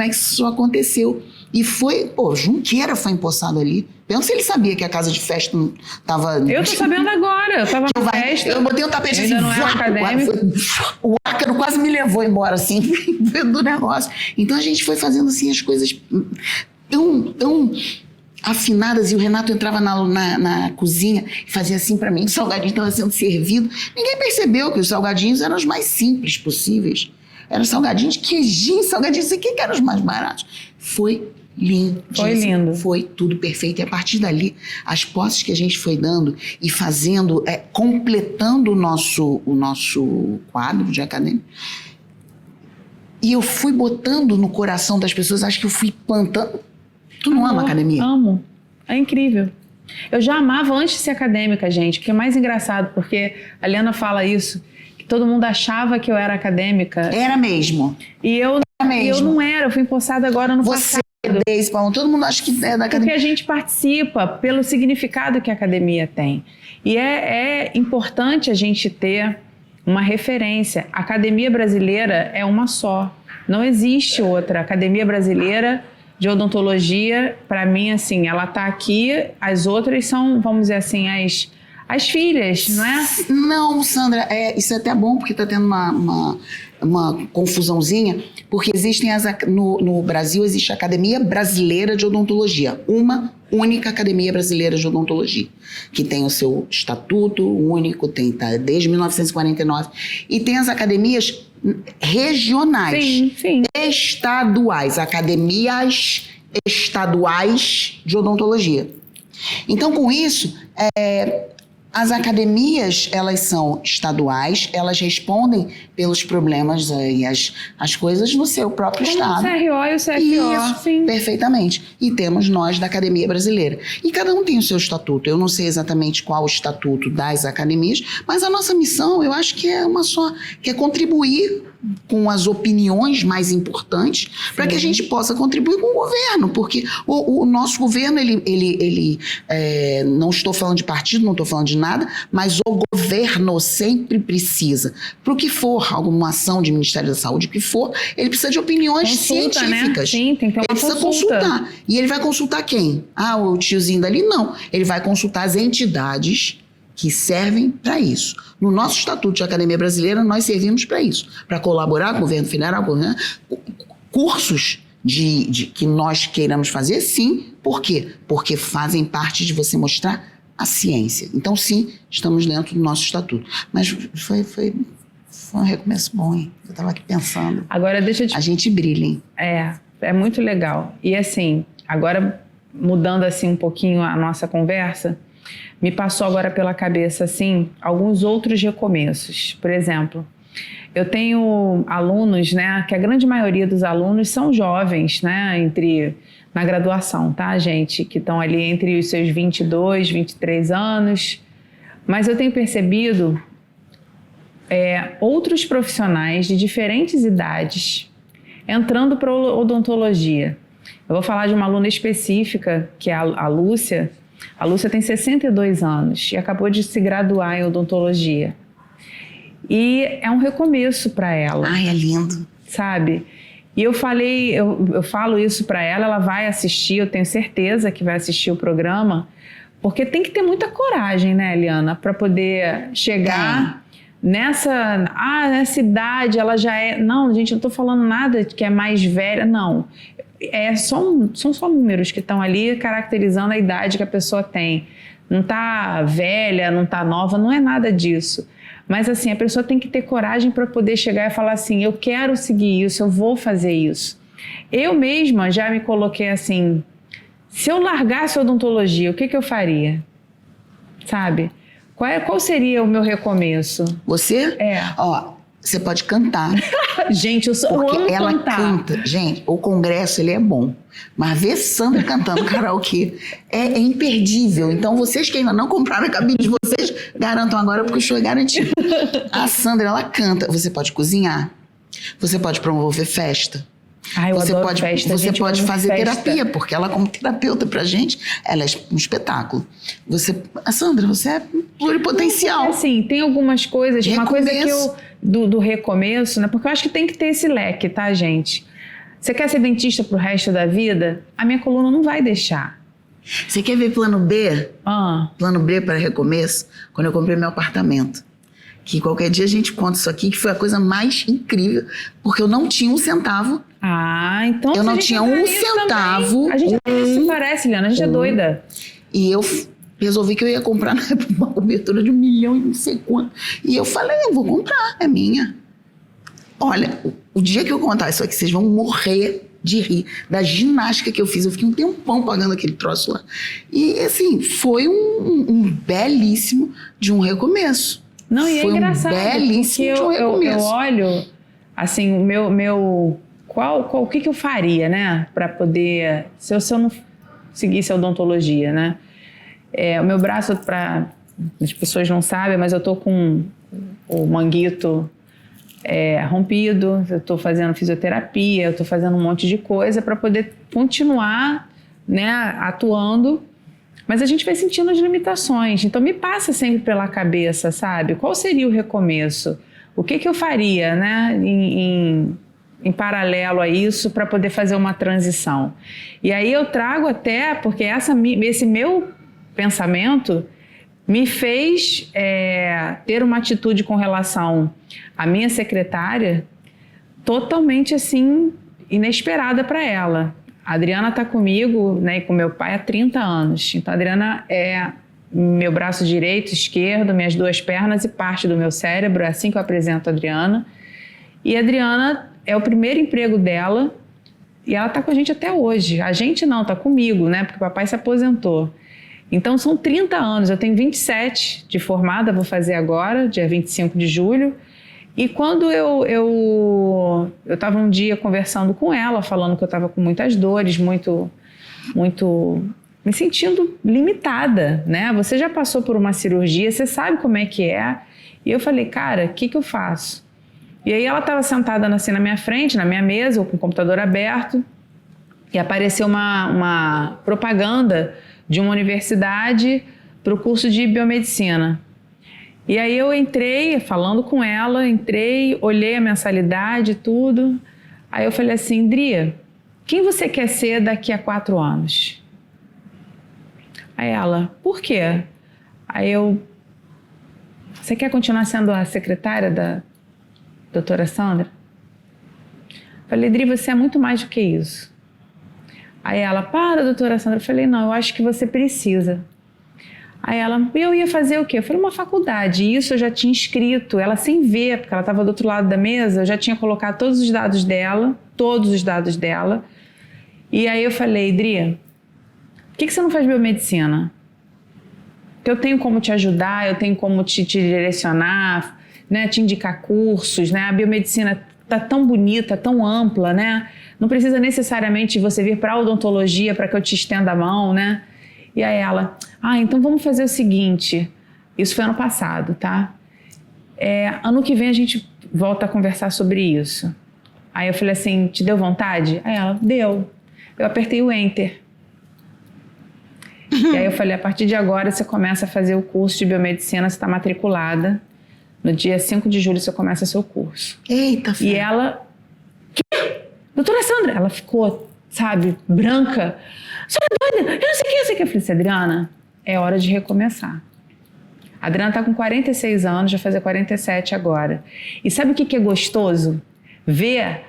é que isso aconteceu. E foi, Junqueira foi empossado ali. Pergunta se ele sabia que a casa de festa não tava... Eu tô sabendo agora, eu tava na festa. Eu botei um tapete assim, não era acadêmico. O ácaro quase me levou embora, assim, do negócio. Então a gente foi fazendo, assim, as coisas tão afinadas, e o Renato entrava na cozinha e fazia assim pra mim, o salgadinho estava sendo servido. Ninguém percebeu que os salgadinhos eram os mais simples possíveis. Eram salgadinhos de queijinho, salgadinhos, o que eram os mais baratos? Foi lindo. Foi lindo. Foi tudo perfeito. E a partir dali, as posses que a gente foi dando e fazendo, completando o nosso quadro de acadêmico, e eu fui botando no coração das pessoas, acho que eu fui plantando. Tu não ama academia? Amo. É incrível. Eu já amava antes de ser acadêmica, gente, que é mais engraçado, porque a Liana fala isso, que todo mundo achava que eu era acadêmica. Era mesmo. E eu não era, eu fui empossada agora no passado. Você, Paulo, todo mundo acha que é da academia. Porque a gente participa pelo significado que a academia tem. E é importante a gente ter uma referência. A academia brasileira é uma só. Não existe outra. A academia brasileira de odontologia, para mim, assim, ela tá aqui, as outras são, vamos dizer assim, as filhas, não é? Não, Sandra, isso é até bom, porque tá tendo uma confusãozinha, porque existem no Brasil existe a Academia Brasileira de Odontologia, uma única Academia Brasileira de Odontologia, que tem o seu estatuto único, tá desde 1949, e tem as academias regionais, sim. Estaduais, academias estaduais de odontologia. Então, com isso, as academias, elas são estaduais, elas respondem pelos problemas e as coisas no seu próprio estado. O CRO e o CFO. Isso, sim. Perfeitamente. E temos nós da Academia Brasileira. E cada um tem o seu estatuto. Eu não sei exatamente qual o estatuto das academias, mas a nossa missão, eu acho que é uma só, que é contribuir com as opiniões mais importantes para que a gente possa contribuir com o governo, porque o nosso governo, ele não estou falando de partido, não estou falando de nada, mas o governo sempre precisa, para o que for, alguma ação de Ministério da Saúde, o que for, ele precisa de opiniões científicas. Né? Sim, tem que ter uma consulta. Consultar. E ele vai consultar quem? O tiozinho dali? Não. Ele vai consultar as entidades que servem para isso. No nosso Estatuto de Academia Brasileira, nós servimos para isso, para colaborar com o governo federal, cursos que nós queiramos fazer, sim. Por quê? Porque fazem parte de você mostrar a ciência. Então, sim, estamos dentro do nosso Estatuto. Mas foi um recomeço bom, hein? Eu estava aqui pensando. Agora, deixa eu te... A gente brilha, hein? É muito legal. E assim, agora, mudando assim um pouquinho a nossa conversa, me passou agora pela cabeça, assim, alguns outros recomeços. Por exemplo, eu tenho alunos, né, que a grande maioria dos alunos são jovens, né, na graduação, tá, gente? Que estão ali entre os seus 22, 23 anos. Mas eu tenho percebido outros profissionais de diferentes idades entrando para a odontologia. Eu vou falar de uma aluna específica, que é a Lúcia. A Lúcia tem 62 anos e acabou de se graduar em odontologia. E é um recomeço para ela. Ai, é lindo. Sabe? E eu falo isso para ela, ela vai assistir, eu tenho certeza que vai assistir o programa, porque tem que ter muita coragem, né, Eliana, para poder chegar, nessa idade ela já é... Não, gente, eu não tô falando nada que é mais velha, não. São só números que estão ali caracterizando a idade que a pessoa tem. Não tá velha, não tá nova, não é nada disso. Mas assim, a pessoa tem que ter coragem para poder chegar e falar assim, eu quero seguir isso, eu vou fazer isso. Eu mesma já me coloquei assim, se eu largasse a odontologia, o que eu faria? Sabe? Qual seria o meu recomeço? Você? É. Ó, você pode cantar. Gente, eu amo ela cantar. canta. Gente, o congresso, ele é bom. Mas ver Sandra cantando karaokê é imperdível. Então, vocês que ainda não compraram a cabine de vocês, garantam agora, porque o show é garantido. A Sandra, ela canta. Você pode cozinhar. Você pode promover festa. Eu você adoro pode, festa, você pode fazer festa. terapia, porque ela, como terapeuta pra gente, ela é um espetáculo. A Sandra, você é pluripotencial. Assim, tem algumas coisas, uma coisa que eu, do recomeço, né? Porque eu acho que tem que ter esse leque, tá, gente? Você quer ser dentista pro resto da vida? A minha coluna não vai deixar. Você quer ver plano B? Plano B para recomeço? Quando eu comprei meu apartamento. Que qualquer dia a gente conta isso aqui, que foi a coisa mais incrível, porque eu não tinha um centavo. Então eu não tinha um centavo. Também. A gente se parece, Liana, a gente é doida. E eu resolvi que eu ia comprar uma cobertura de 1 milhão e não sei quanto. E eu falei, eu vou comprar, é minha. Olha, o dia que eu contar isso aqui, vocês vão morrer de rir da ginástica que eu fiz. Eu fiquei um tempão pagando aquele troço lá. E assim, foi um belíssimo de um recomeço. Não, e é engraçado, belíssimo porque eu olho, assim, o que eu faria, né, para poder, se eu não seguisse a odontologia, né? O meu braço, as pessoas não sabem, mas eu tô com o manguito rompido, eu tô fazendo fisioterapia, eu tô fazendo um monte de coisa para poder continuar, né, atuando. Mas a gente vai sentindo as limitações, então me passa sempre pela cabeça, sabe? Qual seria o recomeço? O que eu faria, né, em paralelo a isso para poder fazer uma transição? E aí eu trago até, porque esse meu pensamento me fez ter uma atitude com relação à minha secretária totalmente assim inesperada para ela. A Adriana está comigo, né, e com meu pai há 30 anos. Então, a Adriana é meu braço direito, esquerdo, minhas 2 pernas e parte do meu cérebro. É assim que eu apresento a Adriana. E a Adriana é o primeiro emprego dela e ela está com a gente até hoje. A gente não, está comigo, né, porque o papai se aposentou. Então, são 30 anos. Eu tenho 27 de formada, vou fazer agora, dia 25 de julho. E quando eu estava um dia conversando com ela, falando que eu estava com muitas dores, muito me sentindo limitada, né? Você já passou por uma cirurgia, você sabe como é que é. E eu falei, cara, o que eu faço? E aí ela estava sentada assim na minha frente, na minha mesa, com o computador aberto, e apareceu uma propaganda de uma universidade para o curso de biomedicina. E aí eu entrei, falando com ela, olhei a mensalidade e tudo. Aí eu falei assim, Dria, quem você quer ser daqui a 4 anos? Aí ela, por quê? Aí você quer continuar sendo a secretária da doutora Sandra? Falei, Dri, você é muito mais do que isso. Aí ela, para, doutora Sandra. Eu falei, não, eu acho que você precisa. Aí ela, eu ia fazer o quê? Eu falei, uma faculdade. E isso eu já tinha escrito, ela sem ver, porque ela estava do outro lado da mesa, eu já tinha colocado todos os dados dela. E aí eu falei, Dri, por que você não faz biomedicina? Porque eu tenho como te ajudar, eu tenho como te direcionar, né, te indicar cursos, né? A biomedicina tá tão bonita, tão ampla, né? Não precisa necessariamente você vir para a odontologia para que eu te estenda a mão, né? E aí ela, então vamos fazer o seguinte, isso foi ano passado, tá? Ano que vem a gente volta a conversar sobre isso. Aí eu falei assim, te deu vontade? Aí ela, deu. Eu apertei o Enter. E aí eu falei, a partir de agora você começa a fazer o curso de biomedicina, você está matriculada. No dia 5 de julho você começa seu curso. Eita, filha. E ela, quê? Doutora Sandra? Ela ficou, sabe, branca. Você é doida? Eu não sei o que. Eu falei assim, Adriana, é hora de recomeçar. A Adriana tá com 46 anos, vai fazer 47 agora. E sabe o que é gostoso? Ver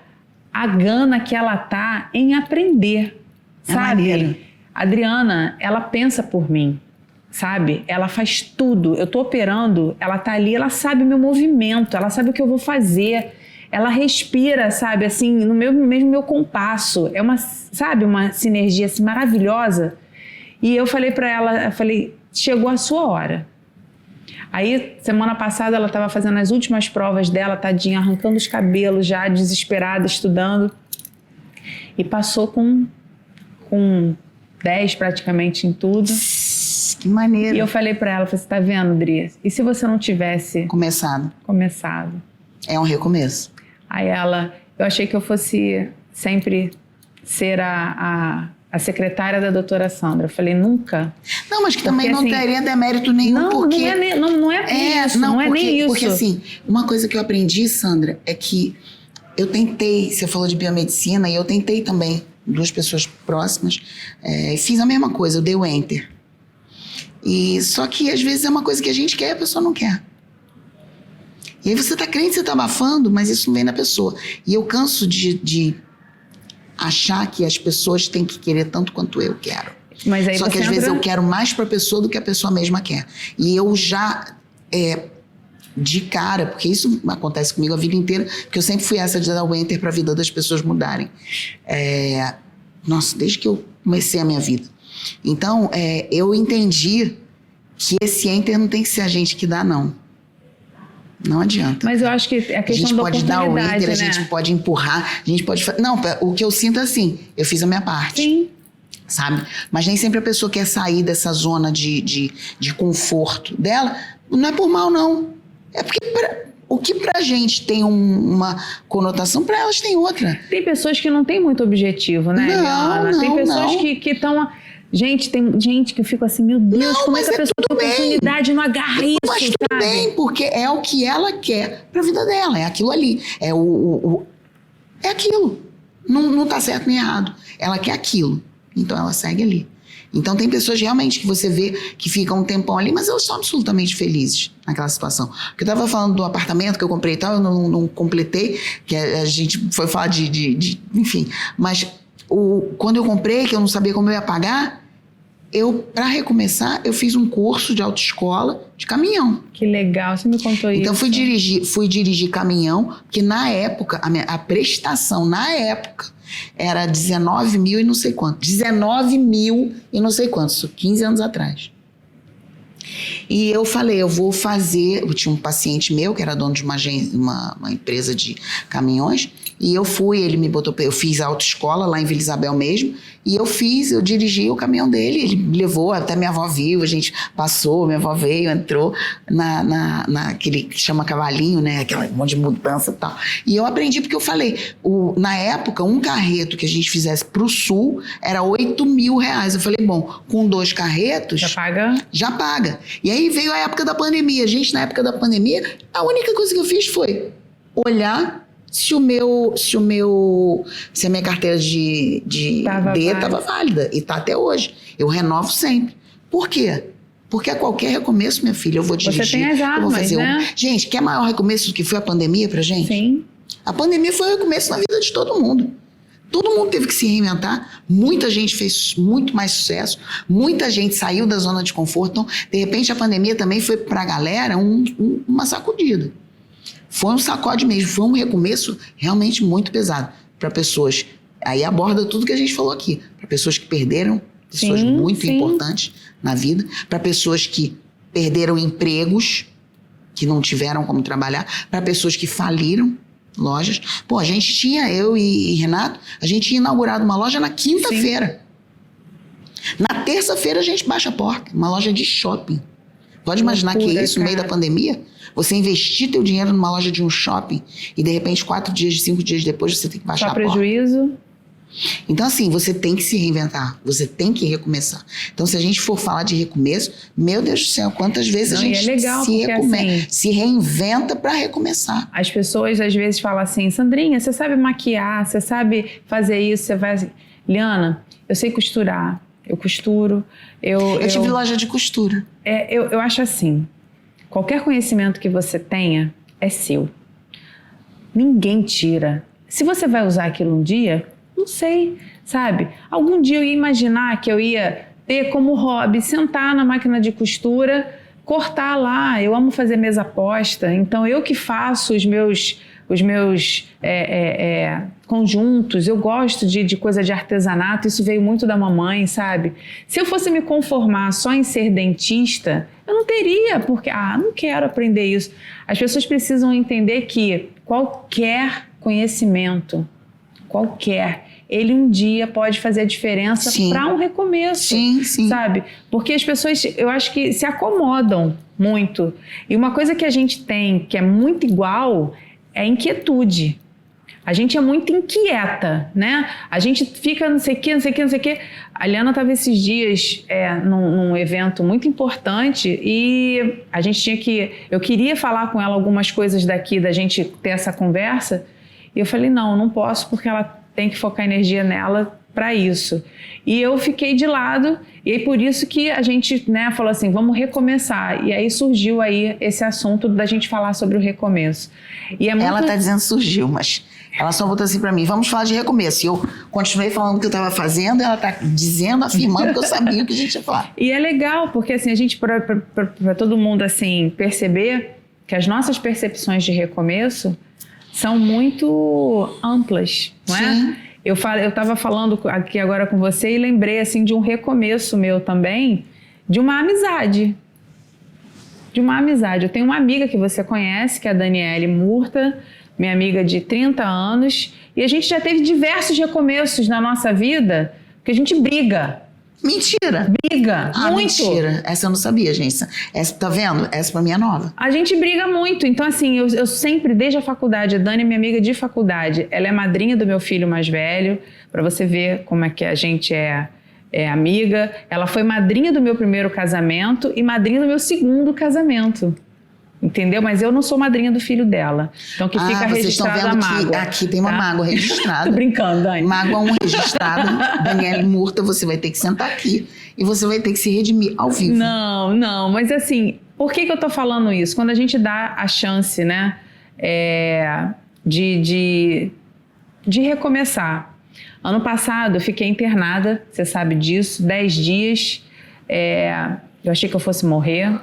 a gana que ela tá em aprender, sabe? A Adriana, ela pensa por mim, sabe? Ela faz tudo. Eu tô operando, ela tá ali, ela sabe o meu movimento, ela sabe o que eu vou fazer. Ela respira, sabe, assim, no mesmo meu compasso. É uma, sabe, uma sinergia assim, maravilhosa. E eu falei pra ela, chegou a sua hora. Aí, semana passada, ela estava fazendo as últimas provas dela, tadinha, arrancando os cabelos já, desesperada, estudando. E passou com 10 praticamente em tudo. Que maneiro. E eu falei pra ela, você tá vendo, Dri? E se você não tivesse... Começado. É um recomeço. Aí ela... Eu achei que eu fosse sempre ser a secretária da doutora Sandra. Eu falei, nunca. Não, mas que também não teria demérito nenhum, porque... Não é isso, não é nem isso. Porque assim, uma coisa que eu aprendi, Sandra, é que eu tentei, você falou de biomedicina, e eu tentei também, 2 pessoas próximas, fiz a mesma coisa, eu dei o enter. E só que às vezes é uma coisa que a gente quer e a pessoa não quer. E aí você tá crente, você tá abafando, mas isso não vem da pessoa. E eu canso de achar que as pessoas têm que querer tanto quanto eu quero. Mas aí só que às vezes eu quero mais pra pessoa do que a pessoa mesma quer. E eu já, de cara, porque isso acontece comigo a vida inteira, porque eu sempre fui essa de dar o enter pra vida das pessoas mudarem. Nossa, desde que eu comecei a minha vida. Então, eu entendi que esse enter não tem que ser a gente que dá, não. Não adianta. Mas eu acho que a questão da oportunidade, a gente pode dar o enter, né? a gente pode empurrar, a gente pode... Não, o que eu sinto é assim, eu fiz a minha parte. Sim. Sabe? Mas nem sempre a pessoa quer sair dessa zona de conforto dela. Não é por mal, não. É porque o que pra gente tem uma conotação, pra elas tem outra. Tem pessoas que não têm muito objetivo, né, Eliana? Tem pessoas que estão... Gente, tem gente que fica assim, meu Deus, como é que a pessoa tem oportunidade e não agarra isso, mas tudo bem, porque é o que ela quer pra vida dela, é aquilo ali. É aquilo. Não tá certo nem errado. Ela quer aquilo, então ela segue ali. Então tem pessoas realmente que você vê que ficam um tempão ali, mas elas são absolutamente felizes naquela situação. Porque eu tava falando do apartamento que eu comprei e tal, eu não completei, que a gente foi falar enfim, mas... Quando eu comprei, que eu não sabia como eu ia pagar, para recomeçar, eu fiz um curso de autoescola de caminhão. Que legal, você me contou isso. Então, fui dirigir caminhão, porque na época, a prestação na época era 19 mil e não sei quanto. 19 mil e não sei quanto, isso 15 anos atrás. E eu falei, eu tinha um paciente meu, que era dono de uma empresa de caminhões, e ele me botou, eu fiz a autoescola lá em Vila Isabel mesmo, e eu dirigi o caminhão dele, ele me levou, até minha avó viu, a gente passou, minha avó veio, entrou naquele que chama cavalinho, né, aquele monte de mudança e tal. E eu aprendi porque eu falei, na época, um carreto que a gente fizesse pro sul era 8 mil reais. Eu falei, bom, com 2 carretos... Já paga. E aí veio a época da pandemia. Gente, na época da pandemia, a única coisa que eu fiz foi olhar se a minha carteira de D estava válida. E tá até hoje. Eu renovo sempre. Por quê? Porque a qualquer recomeço, minha filha, eu vou dirigir. Você tem as armas, eu vou fazer né? Gente, quer maior recomeço do que foi a pandemia pra gente? Sim. A pandemia foi o recomeço na vida de todo mundo. Todo mundo teve que se reinventar, muita gente fez muito mais sucesso, muita gente saiu da zona de conforto. Então, de repente, a pandemia também foi para a galera uma sacudida. Foi um sacode mesmo, foi um recomeço realmente muito pesado para pessoas. Aí aborda tudo que a gente falou aqui, para pessoas que perderam pessoas muito importantes na vida, para pessoas que perderam empregos, que não tiveram como trabalhar, para pessoas que faliram lojas. Pô, eu e Renato, a gente tinha inaugurado uma loja na quinta-feira. Na terça-feira a gente baixa a porta, uma loja de shopping. Pode imaginar que é isso, no meio da pandemia? Você investir teu dinheiro numa loja de um shopping e de repente 4 dias, 5 dias depois você tem que baixar a porta. Prejuízo. Então assim, você tem que se reinventar, você tem que recomeçar. Então se a gente for falar de recomeço, meu Deus do céu, quantas vezes a gente se reinventa para recomeçar. As pessoas às vezes falam assim, Sandrinha, você sabe maquiar, você sabe fazer isso, você vai... Liana, eu sei costurar, eu costuro. Eu tive loja de costura. Eu acho assim, qualquer conhecimento que você tenha é seu. Ninguém tira. Se você vai usar aquilo um dia, não sei, sabe? Algum dia eu ia imaginar que eu ia ter como hobby sentar na máquina de costura, cortar lá. Eu amo fazer mesa posta, então eu que faço os meus conjuntos, eu gosto de coisa de artesanato, isso veio muito da mamãe, sabe? Se eu fosse me conformar só em ser dentista, eu não teria, porque, não quero aprender isso. As pessoas precisam entender que qualquer conhecimento, ele um dia pode fazer a diferença para um recomeço, sabe? Porque as pessoas, eu acho que se acomodam muito. E uma coisa que a gente tem, que é muito igual, é inquietude. A gente é muito inquieta, né? A gente fica não sei o quê. A Liana estava esses dias num evento muito importante e a gente eu queria falar com ela algumas coisas daqui, da gente ter essa conversa, e eu falei, não posso, porque ela tem que focar energia nela para isso. E eu fiquei de lado, e aí por isso que a gente, falou assim, vamos recomeçar. E aí surgiu aí esse assunto da gente falar sobre o recomeço. E Ela tá dizendo surgiu, mas ela só botou assim para mim, vamos falar de recomeço. E eu continuei falando o que eu estava fazendo, e ela tá dizendo, afirmando que eu sabia o que a gente ia falar. E é legal, porque assim, a gente, para todo mundo assim, perceber que as nossas percepções de recomeço são muito amplas, não é? Sim. Eu estava falando aqui agora com você e lembrei assim, de um recomeço meu também, de uma amizade. Eu tenho uma amiga que você conhece, que é a Daniele Murta, minha amiga de 30 anos, e a gente já teve diversos recomeços na nossa vida, porque a gente briga. Mentira! Briga, muito. Mentira. Essa eu não sabia, gente. Essa, tá vendo? Essa pra mim é nova. A gente briga muito. Então, assim, eu sempre, desde a faculdade, a Dani é minha amiga de faculdade. Ela é madrinha do meu filho mais velho, pra você ver como é que a gente é amiga. Ela foi madrinha do meu primeiro casamento e madrinha do meu segundo casamento. Entendeu? Mas eu não sou madrinha do filho dela. Então que fica registrada a mágoa. Que aqui tem uma mágoa registrada. Tô brincando, Dani. Mágoa 1 registrada. Daniele Murta, você vai ter que sentar aqui e você vai ter que se redimir ao vivo. Não. Mas assim, por que eu tô falando isso? Quando a gente dá a chance, né, de recomeçar. Ano passado eu fiquei internada, você sabe disso, 10 dias. Eu achei que eu fosse morrer.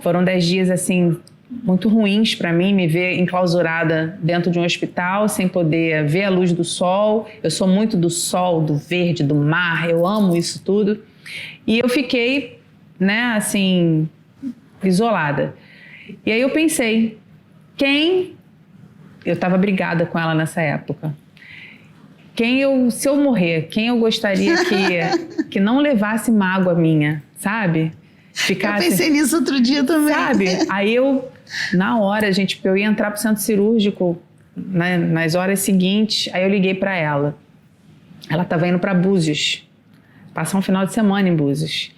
Foram 10 dias, assim, muito ruins para mim, me ver enclausurada dentro de um hospital, sem poder ver a luz do sol. Eu sou muito do sol, do verde, do mar, eu amo isso tudo. E eu fiquei, assim, isolada. E aí eu pensei, eu estava brigada com ela nessa época. Se eu morrer, quem eu gostaria que não levasse mágoa minha, sabe? Eu pensei nisso outro dia também. Sabe? Aí na hora, gente, eu ia entrar pro centro cirúrgico, né, nas horas seguintes, aí eu liguei para ela. Ela estava indo para Búzios, passar um final de semana em Búzios.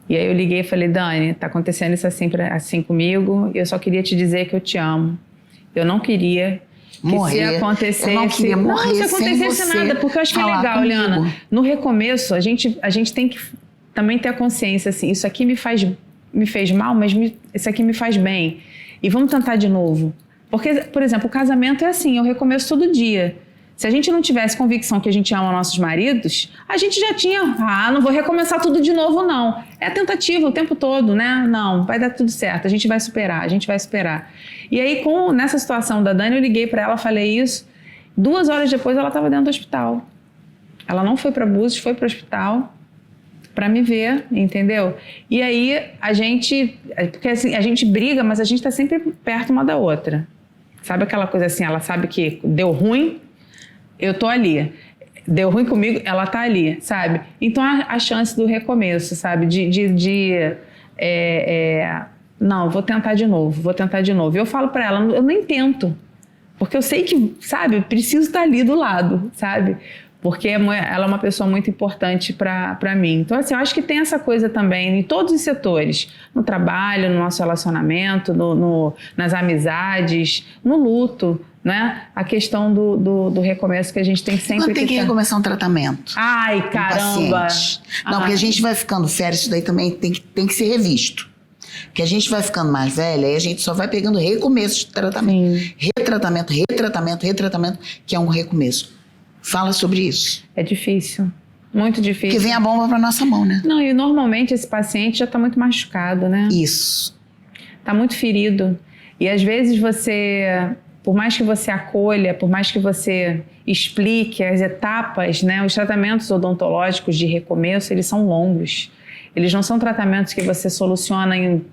E aí eu liguei e falei, Dani, tá acontecendo isso assim comigo, eu só queria te dizer que eu te amo. Eu não queria que morrer. Se acontecesse... Eu não queria morrer se acontecesse sem nada, porque eu acho que é legal, Liana. No recomeço, a gente tem que também ter a consciência, assim, isso aqui me fez mal, mas isso aqui me faz bem. E vamos tentar de novo. Porque, por exemplo, o casamento é assim, eu recomeço todo dia. Se a gente não tivesse convicção que a gente ama nossos maridos, a gente já tinha, não vou recomeçar tudo de novo, não. É tentativa o tempo todo, né? Não, vai dar tudo certo, a gente vai superar. E aí, nessa situação da Dani, eu liguei para ela, falei isso. 2 horas depois, ela estava dentro do hospital. Ela não foi para Búzios, foi para o hospital para me ver, entendeu? E aí porque assim, a gente briga, mas a gente tá sempre perto uma da outra. Sabe aquela coisa assim, ela sabe que deu ruim, eu tô ali. Deu ruim comigo, ela tá ali, sabe? Então a chance do recomeço, sabe? Não, vou tentar de novo. E eu falo para ela, eu nem tento, porque eu sei que, sabe, eu preciso estar ali do lado, sabe? Porque ela é uma pessoa muito importante para mim. Então, assim, eu acho que tem essa coisa também em todos os setores. No trabalho, no nosso relacionamento, nas amizades, no luto, né? A questão do recomeço que a gente tem sempre Quando tem que recomeçar um tratamento. Ai, caramba! Não, porque a gente vai ficando férias, isso daí também tem que ser revisto. Que a gente vai ficando mais velha e a gente só vai pegando recomeço de tratamento. Sim. Retratamento, que é um recomeço. Fala sobre isso. É difícil. Muito difícil. Porque vem a bomba pra nossa mão, né? Não, e normalmente esse paciente já tá muito machucado, né? Isso. Tá muito ferido. E às vezes você, por mais que você acolha, por mais que você explique as etapas, né? Os tratamentos odontológicos de recomeço, eles são longos. Eles não são tratamentos que você soluciona em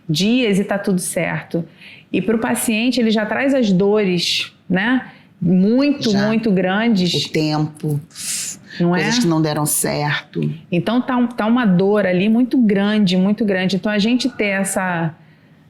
dias e tá tudo certo. E para o paciente, ele já traz as dores, né? Muito grandes. O tempo, não coisas é? que não deram certo. Então tá uma dor ali muito grande, muito grande. Então a gente ter essa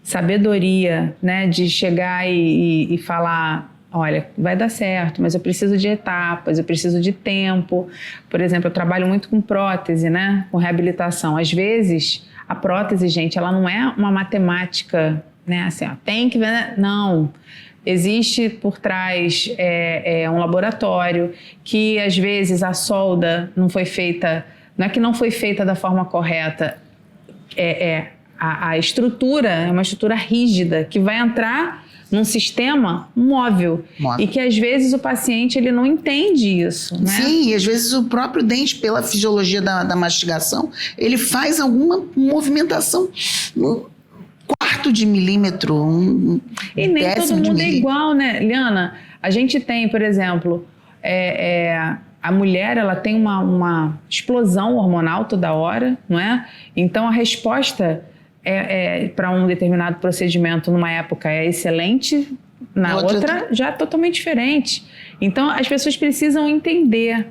sabedoria, né, de chegar e falar, olha, vai dar certo, mas eu preciso de etapas, eu preciso de tempo. Por exemplo, eu trabalho muito com prótese, né, com reabilitação. Às vezes, a prótese, gente, ela não é uma matemática, né, assim, ó, tem que ver, né? Não. Existe por trás um laboratório que, às vezes, a solda não foi feita, não é que não foi feita da forma correta, a estrutura é uma estrutura rígida que vai entrar num sistema móvel. E que, às vezes, o paciente ele não entende isso, né? Sim, e às vezes o próprio dente, pela fisiologia da mastigação, ele faz alguma movimentação... quarto de milímetro, e nem todo mundo é igual, né, Liana? A gente tem, por exemplo, a mulher, ela tem uma explosão hormonal toda hora, não é? Então a resposta para um determinado procedimento numa época é excelente, na outra já é totalmente diferente. Então as pessoas precisam entender.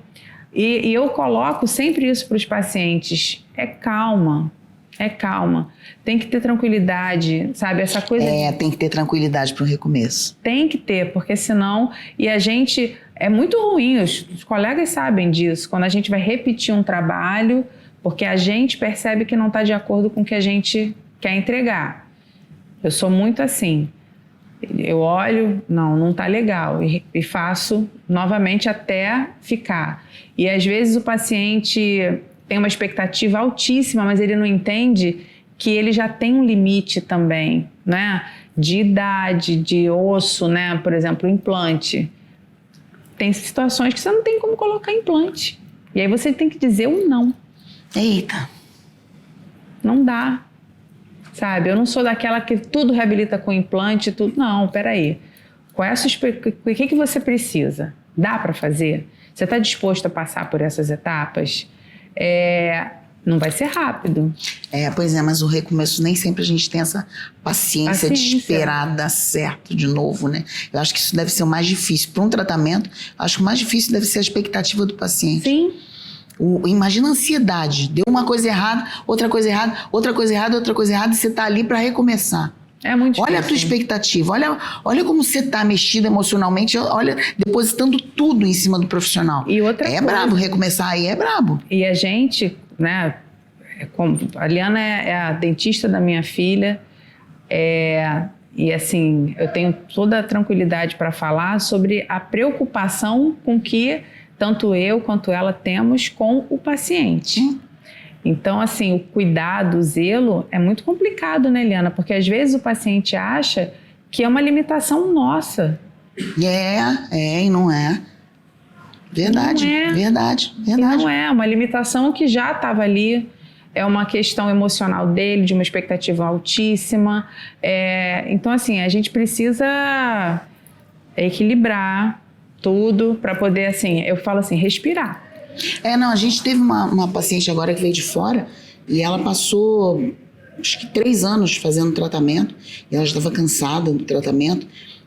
E eu coloco sempre isso para os pacientes: calma. Calma, tem que ter tranquilidade, sabe? Essa coisa. Tem que ter tranquilidade para o recomeço. Tem que ter, porque senão. E a gente. É muito ruim, os colegas sabem disso, quando a gente vai repetir um trabalho, porque a gente percebe que não está de acordo com o que a gente quer entregar. Eu sou muito assim. Eu olho, não está legal, e faço novamente até ficar. E às vezes o paciente tem uma expectativa altíssima, mas ele não entende que ele já tem um limite também, né? De idade, de osso, né? Por exemplo, implante. Tem situações que você não tem como colocar implante. E aí você tem que dizer um não. Eita. Não dá. Sabe? Eu não sou daquela que tudo reabilita com implante, tudo. Não, peraí. Qual é o que você precisa? Dá para fazer? Você está disposto a passar por essas etapas? Não vai ser rápido. Pois é, mas o recomeço nem sempre a gente tem essa paciência de esperar dar certo de novo, né? Eu acho que isso deve ser o mais difícil. Para um tratamento, acho que o mais difícil deve ser a expectativa do paciente. Sim. Imagina a ansiedade. Deu uma coisa errada, outra coisa errada, outra coisa errada, outra coisa errada, e você está ali para recomeçar. É muito difícil. Olha a tua expectativa, olha como você está mexida emocionalmente, olha, depositando tudo em cima do profissional. E outra coisa, brabo, recomeçar aí é brabo. E a gente, né, a Liana é a dentista da minha filha, e assim, eu tenho toda a tranquilidade para falar sobre a preocupação com que tanto eu quanto ela temos com o paciente. Então, assim, o cuidado, o zelo é muito complicado, né, Liana? Porque às vezes o paciente acha que é uma limitação nossa. E não é. Verdade, não é. verdade. E não é, uma limitação que já estava ali. É uma questão emocional dele, de uma expectativa altíssima. Então, assim, a gente precisa equilibrar tudo para poder, assim, eu falo assim, respirar. A gente teve uma paciente agora que veio de fora e ela passou, acho que 3 anos fazendo tratamento e ela estava cansada do tratamento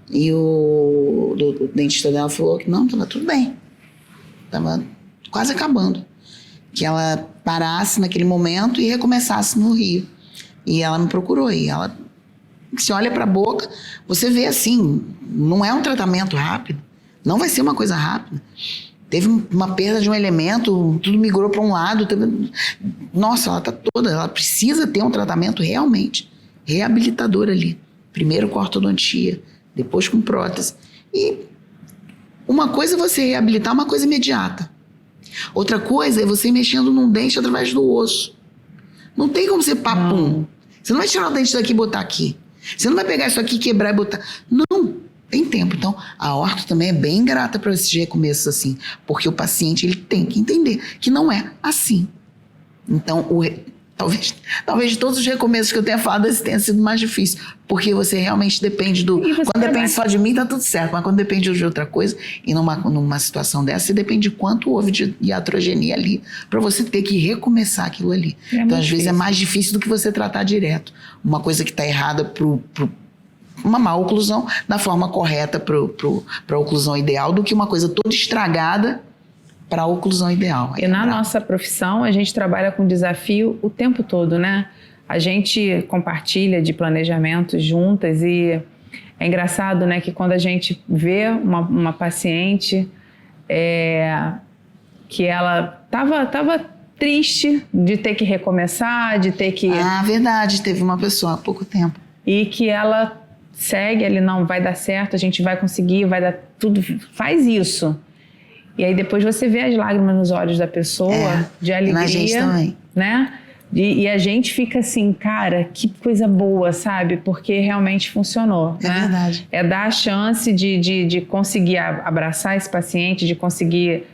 e o dentista dela falou que não, estava tudo bem, estava quase acabando, que ela parasse naquele momento e recomeçasse no Rio. E ela me procurou e ela, se olha para a boca, você vê assim, não é um tratamento rápido, não vai ser uma coisa rápida. Teve uma perda de um elemento, tudo migrou para um lado. Nossa, ela tá toda... Ela precisa ter um tratamento realmente reabilitador ali. Primeiro com ortodontia, depois com prótese. E uma coisa é você reabilitar, uma coisa imediata. Outra coisa é você ir mexendo num dente através do osso. Não tem como ser papum. Você não vai tirar o dente daqui e botar aqui. Você não vai pegar isso aqui, quebrar e botar. Não, tem tempo. Então, a orto também é bem ingrata para esses recomeços assim, porque o paciente ele tem que entender que não é assim. Então, talvez de todos os recomeços que eu tenha falado, esse tenha sido mais difícil, porque você realmente depende do... Quando depende só de mim, tá tudo certo, mas quando depende de outra coisa, e numa situação dessa, você depende de quanto houve de iatrogenia ali, para você ter que recomeçar aquilo ali. Então, às vezes, é mais difícil do que você tratar direto. Uma coisa que está errada uma má oclusão, da forma correta para a oclusão ideal, do que uma coisa toda estragada para a oclusão ideal. E na nossa profissão, a gente trabalha com desafio o tempo todo, né? A gente compartilha de planejamentos juntas e é engraçado, né, que quando a gente vê uma paciente que ela tava triste de ter que recomeçar, de ter que... Ah, verdade, teve uma pessoa há pouco tempo. E que ela segue, ele não vai dar certo, a gente vai conseguir, vai dar tudo, faz isso. E aí depois você vê as lágrimas nos olhos da pessoa, de alegria. Na gente também. Né? E a gente fica assim, cara, que coisa boa, sabe? Porque realmente funcionou. É né? verdade. É dar a chance de conseguir abraçar esse paciente, de conseguir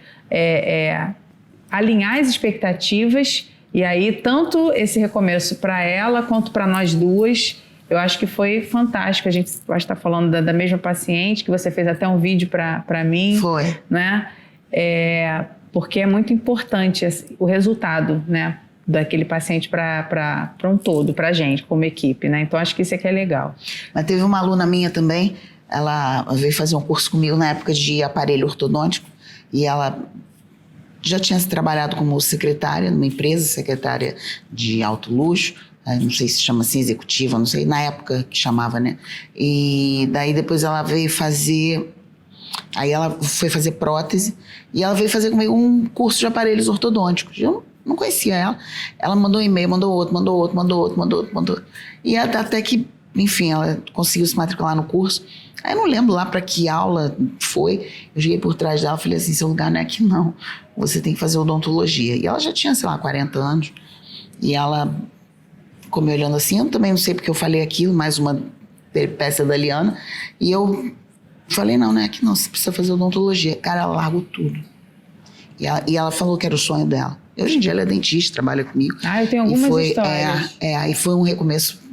alinhar as expectativas. E aí, tanto esse recomeço para ela quanto para nós duas, eu acho que foi fantástico. A gente está falando da mesma paciente, que você fez até um vídeo para mim. Foi. Né? Porque é muito importante o resultado, né, daquele paciente para um todo, para a gente, como equipe, né? Então, acho que isso aqui é legal. Mas teve uma aluna minha também, ela veio fazer um curso comigo na época de aparelho ortodôntico, e ela já tinha trabalhado como secretária numa empresa, secretária de alto luxo, não sei se chama assim, executiva, não sei, na época que chamava, né? E daí depois ela veio fazer... Aí ela foi fazer prótese e ela veio fazer comigo um curso de aparelhos ortodônticos. Eu não conhecia ela. Ela mandou um e-mail, mandou outro. E até que, enfim, ela conseguiu se matricular no curso. Aí eu não lembro lá para que aula foi. Eu cheguei por trás dela e falei assim, seu lugar não é aqui não. Você tem que fazer odontologia. E ela já tinha, sei lá, 40 anos. E ela ficou me olhando assim. Eu também não sei porque eu falei aquilo, mais uma peripécia da Liana. E eu... falei, não é que não, você precisa fazer odontologia. Cara, ela largou tudo. E ela falou que era o sonho dela. E hoje em dia ela é dentista, trabalha comigo. Eu tenho algumas histórias. Aí foi um recomeço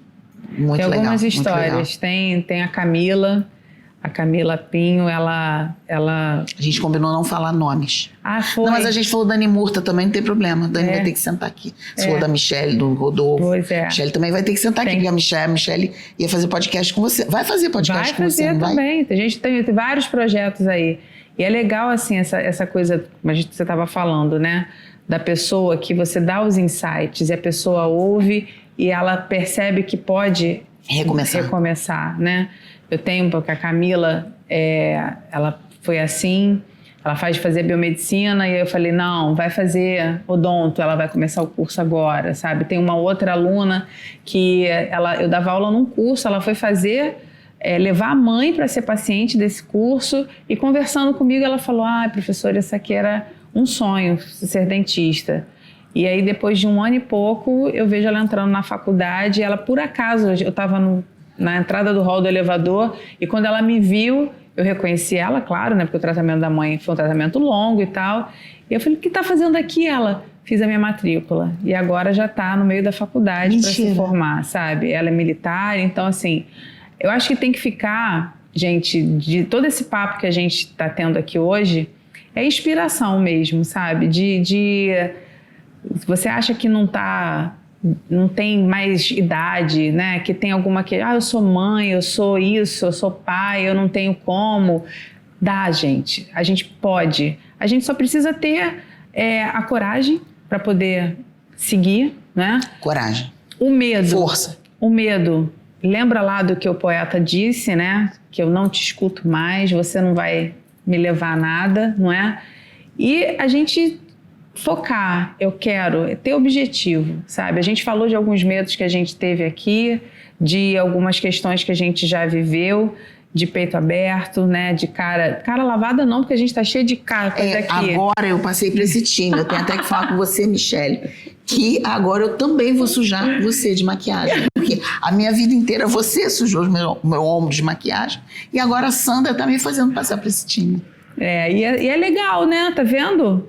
muito legal. Tem algumas histórias. Tem a Camila Pinho, ela... A gente combinou não falar nomes. Foi? Não, mas a gente falou da Dani Murta também, não tem problema. Dani vai ter que sentar aqui. Você falou da Michelle, do Rodolfo. Pois é. Michelle também vai ter que sentar aqui, porque a Michelle ia fazer podcast com você. Vai fazer podcast com você, não vai? Vai fazer também. A gente tem vários projetos aí. E é legal, assim, essa coisa, como você estava falando, né? Da pessoa que você dá os insights e a pessoa ouve e ela percebe que pode recomeçar, né? Eu tenho, porque a Camila, ela foi assim, ela faz fazer biomedicina e eu falei, não, vai fazer odonto, ela vai começar o curso agora, sabe? Tem uma outra aluna que eu dava aula num curso, ela foi fazer, levar a mãe para ser paciente desse curso e conversando comigo ela falou, professora, isso aqui era um sonho, ser dentista. E aí depois de 1 ano e pouco eu vejo ela entrando na faculdade, ela por acaso, eu estava na entrada do hall do elevador e quando ela me viu, eu reconheci ela, claro, né, porque o tratamento da mãe foi um tratamento longo e tal, e eu falei, o que está fazendo aqui ela? Fiz a minha matrícula e agora já está no meio da faculdade para se formar, sabe? Ela é militar, então assim, eu acho que tem que ficar, gente, de todo esse papo que a gente está tendo aqui hoje, é inspiração mesmo, sabe? Você acha que não tem mais idade, né? Que tem alguma que... eu sou mãe, eu sou isso, eu sou pai, eu não tenho como. Dá, gente. A gente pode. A gente só precisa ter a coragem para poder seguir, né? Coragem. O medo. Força. O medo. Lembra lá do que o poeta disse, né? Que eu não te escuto mais, você não vai me levar a nada, não é? E a gente... focar, eu quero ter objetivo, sabe? A gente falou de alguns medos que a gente teve aqui, de algumas questões que a gente já viveu, de peito aberto, né? De cara lavada não, porque a gente tá cheio de cara aqui. Agora eu passei para esse time, eu tenho até que falar com você, Michelle, que agora eu também vou sujar você de maquiagem. Porque a minha vida inteira você sujou o meu ombro de maquiagem. E agora a Sandra tá me fazendo passar pra esse time. E é legal, né? Tá vendo?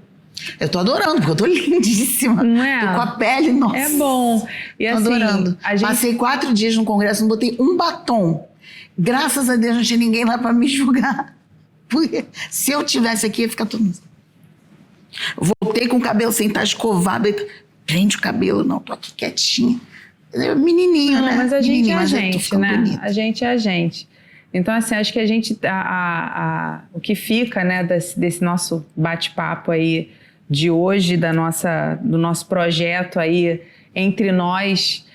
Eu tô adorando, porque eu tô lindíssima. Não é? Tô com a pele, nossa. É bom. E tô assim, adorando. Passei 4 dias no congresso, não botei um batom. Graças a Deus não tinha ninguém lá pra me julgar. Porque se eu tivesse aqui, ia ficar tudo... Voltei com o cabelo sem estar escovado. Prende o cabelo, não, tô aqui quietinha. Menininho, não, né? Mas a gente é a mas gente, né? Bonita. A gente é a gente. Então, assim, acho que a gente... o que fica, né, desse nosso bate-papo aí de hoje, do nosso projeto aí entre nós,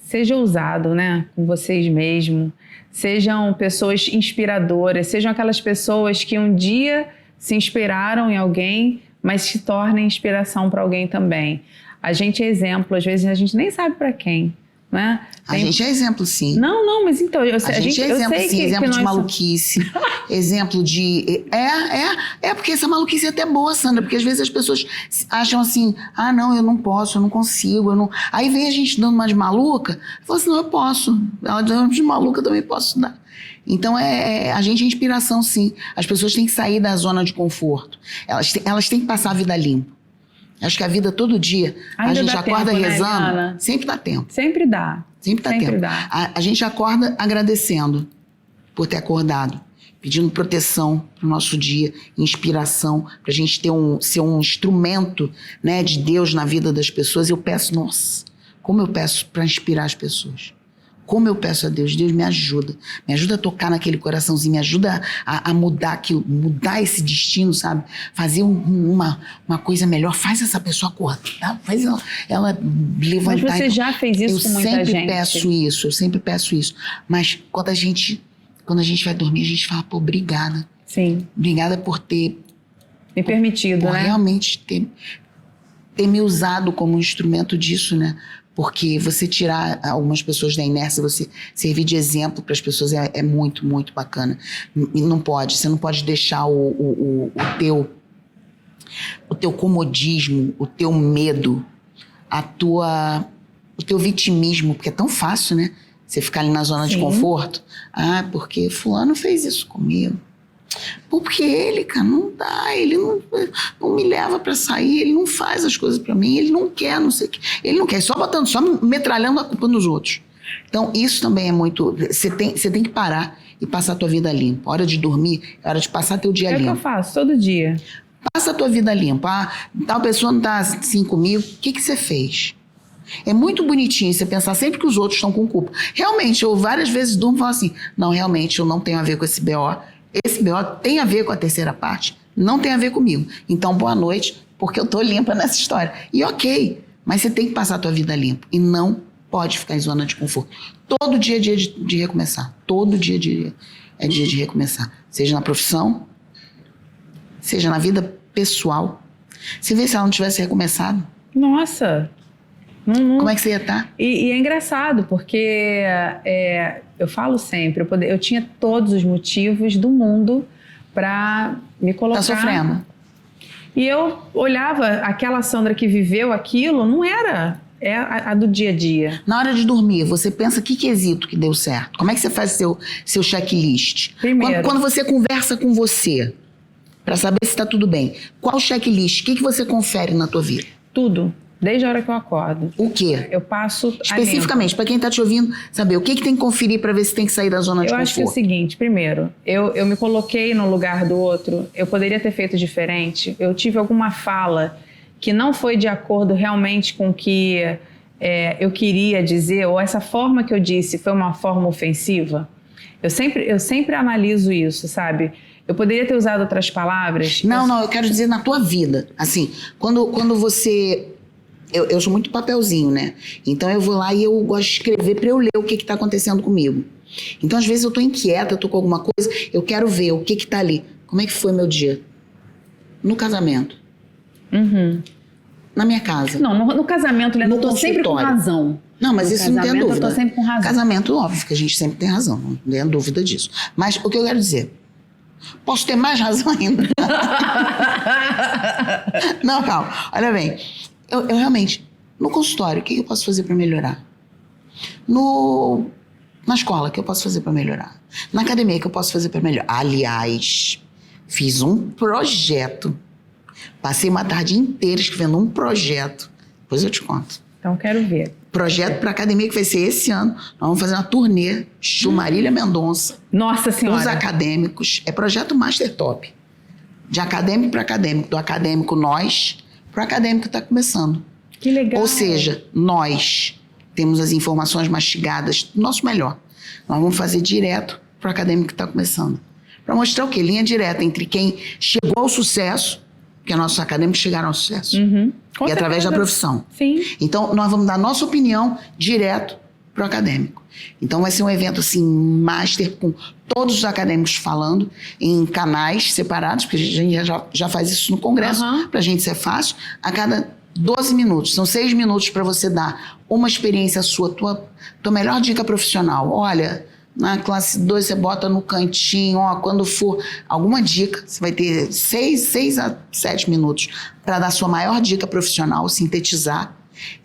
seja ousado, né? Com vocês mesmos. Sejam pessoas inspiradoras. Sejam aquelas pessoas que um dia se inspiraram em alguém, mas se tornem inspiração para alguém também. A gente é exemplo. Às vezes a gente nem sabe para quem. Né? A gente é exemplo, sim. Não, mas então... A gente é exemplo, sim. Exemplo de maluquice. Exemplo de... porque essa maluquice é até boa, Sandra. Porque às vezes as pessoas acham assim... Ah, não, eu não posso, eu não consigo. Eu não... Aí vem a gente dando uma de maluca. Fala assim, não, eu posso. Ela dando de maluca, eu também posso dar. Então, a gente é inspiração, sim. As pessoas têm que sair da zona de conforto. Elas têm que passar a vida limpa. Acho que a vida todo dia, ainda a gente acorda tempo, rezando, né, sempre dá tempo. Sempre dá. Sempre dá tempo. A gente acorda agradecendo por ter acordado, pedindo proteção pro nosso dia, inspiração, pra gente ser um instrumento, né, de Deus na vida das pessoas. E eu peço, nossa, como eu peço para inspirar as pessoas. Como eu peço a Deus, Deus me ajuda a tocar naquele coraçãozinho, me ajuda a mudar aquilo, mudar esse destino, sabe? Fazer uma coisa melhor, faz essa pessoa acordar, faz ela levantar. Mas você já fez isso com muita gente? Eu sempre peço isso. Mas quando a gente vai dormir, a gente fala, pô, obrigada. Sim. Obrigada por ter... Me permitido, né? Realmente ter me usado como um instrumento disso, né? Porque você tirar algumas pessoas da inércia, você servir de exemplo para as pessoas é muito, muito bacana. E você não pode deixar o teu comodismo, o teu medo, o teu vitimismo, porque é tão fácil, né? Você ficar ali na zona de conforto. Ah, porque fulano fez isso comigo. Porque ele, cara, não dá, ele não me leva pra sair, ele não faz as coisas pra mim, ele não quer, não sei o que. Ele não quer, só metralhando a culpa nos outros. Então, isso também é muito... Você tem que parar e passar a tua vida limpa. Hora de dormir, é hora de passar teu dia limpo. É o que eu faço, todo dia. Passa a tua vida limpa. Ah, tal pessoa não tá assim comigo, o que você fez? É muito bonitinho você pensar sempre que os outros estão com culpa. Realmente, eu várias vezes durmo e falo assim, não, realmente, eu não tenho a ver com esse BO. Esse BO tem a ver com a terceira parte, não tem a ver comigo. Então, boa noite, porque eu tô limpa nessa história. E ok, mas você tem que passar a tua vida limpa e não pode ficar em zona de conforto. Todo dia é dia de recomeçar. Todo dia é dia de recomeçar. Seja na profissão, seja na vida pessoal. Você vê se ela não tivesse recomeçado. Nossa! Como é que você ia estar? E é engraçado, porque eu falo sempre, eu tinha todos os motivos do mundo para me colocar... Tá sofrendo. E eu olhava, aquela Sandra que viveu aquilo, não era a do dia a dia. Na hora de dormir, você pensa que quesito que deu certo? Como é que você faz seu checklist? Primeiro. Quando você conversa com você, para saber se está tudo bem, qual checklist? O que você confere na tua vida? Tudo. Desde a hora que eu acordo. O quê? Eu passo... Especificamente, para quem está te ouvindo, saber o que tem que conferir para ver se tem que sair da zona de conforto. Eu acho que é o seguinte, primeiro, eu me coloquei no lugar do outro, eu poderia ter feito diferente, eu tive alguma fala que não foi de acordo realmente com o que eu queria dizer, ou essa forma que eu disse foi uma forma ofensiva. Eu sempre analiso isso, sabe? Eu poderia ter usado outras palavras. Não, eu quero dizer na tua vida. Assim, quando você... Eu sou muito papelzinho, né? Então eu vou lá e eu gosto de escrever para eu ler o que está acontecendo comigo. Então às vezes eu tô inquieta, eu tô com alguma coisa, eu quero ver o que tá ali. Como é que foi meu dia? No casamento. Uhum. Na minha casa. Não, no casamento, Leandro, eu tô sempre com razão. Não, mas isso não tem dúvida. Eu tô sempre com razão. Casamento, óbvio que a gente sempre tem razão, não tem dúvida disso. Mas o que eu quero dizer, Posso ter mais razão ainda? Não, calma. Olha bem, eu realmente, no consultório, o que eu posso fazer para melhorar? Na escola, o que eu posso fazer para melhorar? Na academia, o que eu posso fazer para melhorar? Aliás, fiz um projeto. Passei uma tarde inteira escrevendo um projeto. Depois eu te conto. Então, quero ver. Projeto para academia que vai ser esse ano. Nós vamos fazer uma turnê de Marília Mendonça. Nossa Senhora. Os acadêmicos. É projeto Master Top. De acadêmico para acadêmico. Do acadêmico nós para o acadêmico que está começando. Que legal. Ou seja, nós temos as informações mastigadas do nosso melhor. Nós vamos fazer direto para o acadêmico que está começando. Para mostrar o quê? Linha direta entre quem chegou ao sucesso, porque nossos acadêmicos chegaram ao sucesso. Com E através certeza. da profissão. Sim. Então, nós vamos dar nossa opinião direto para o acadêmico. Então, vai ser um evento, assim, master, com todos os acadêmicos falando em canais separados, porque a gente já faz isso no congresso, para a gente ser fácil, a cada 12 minutos. São 6 minutos para você dar uma experiência sua, tua melhor dica profissional. Olha, na classe 2 você bota no cantinho, ó, quando for alguma dica, você vai ter 6 a 7 minutos para dar sua maior dica profissional, sintetizar,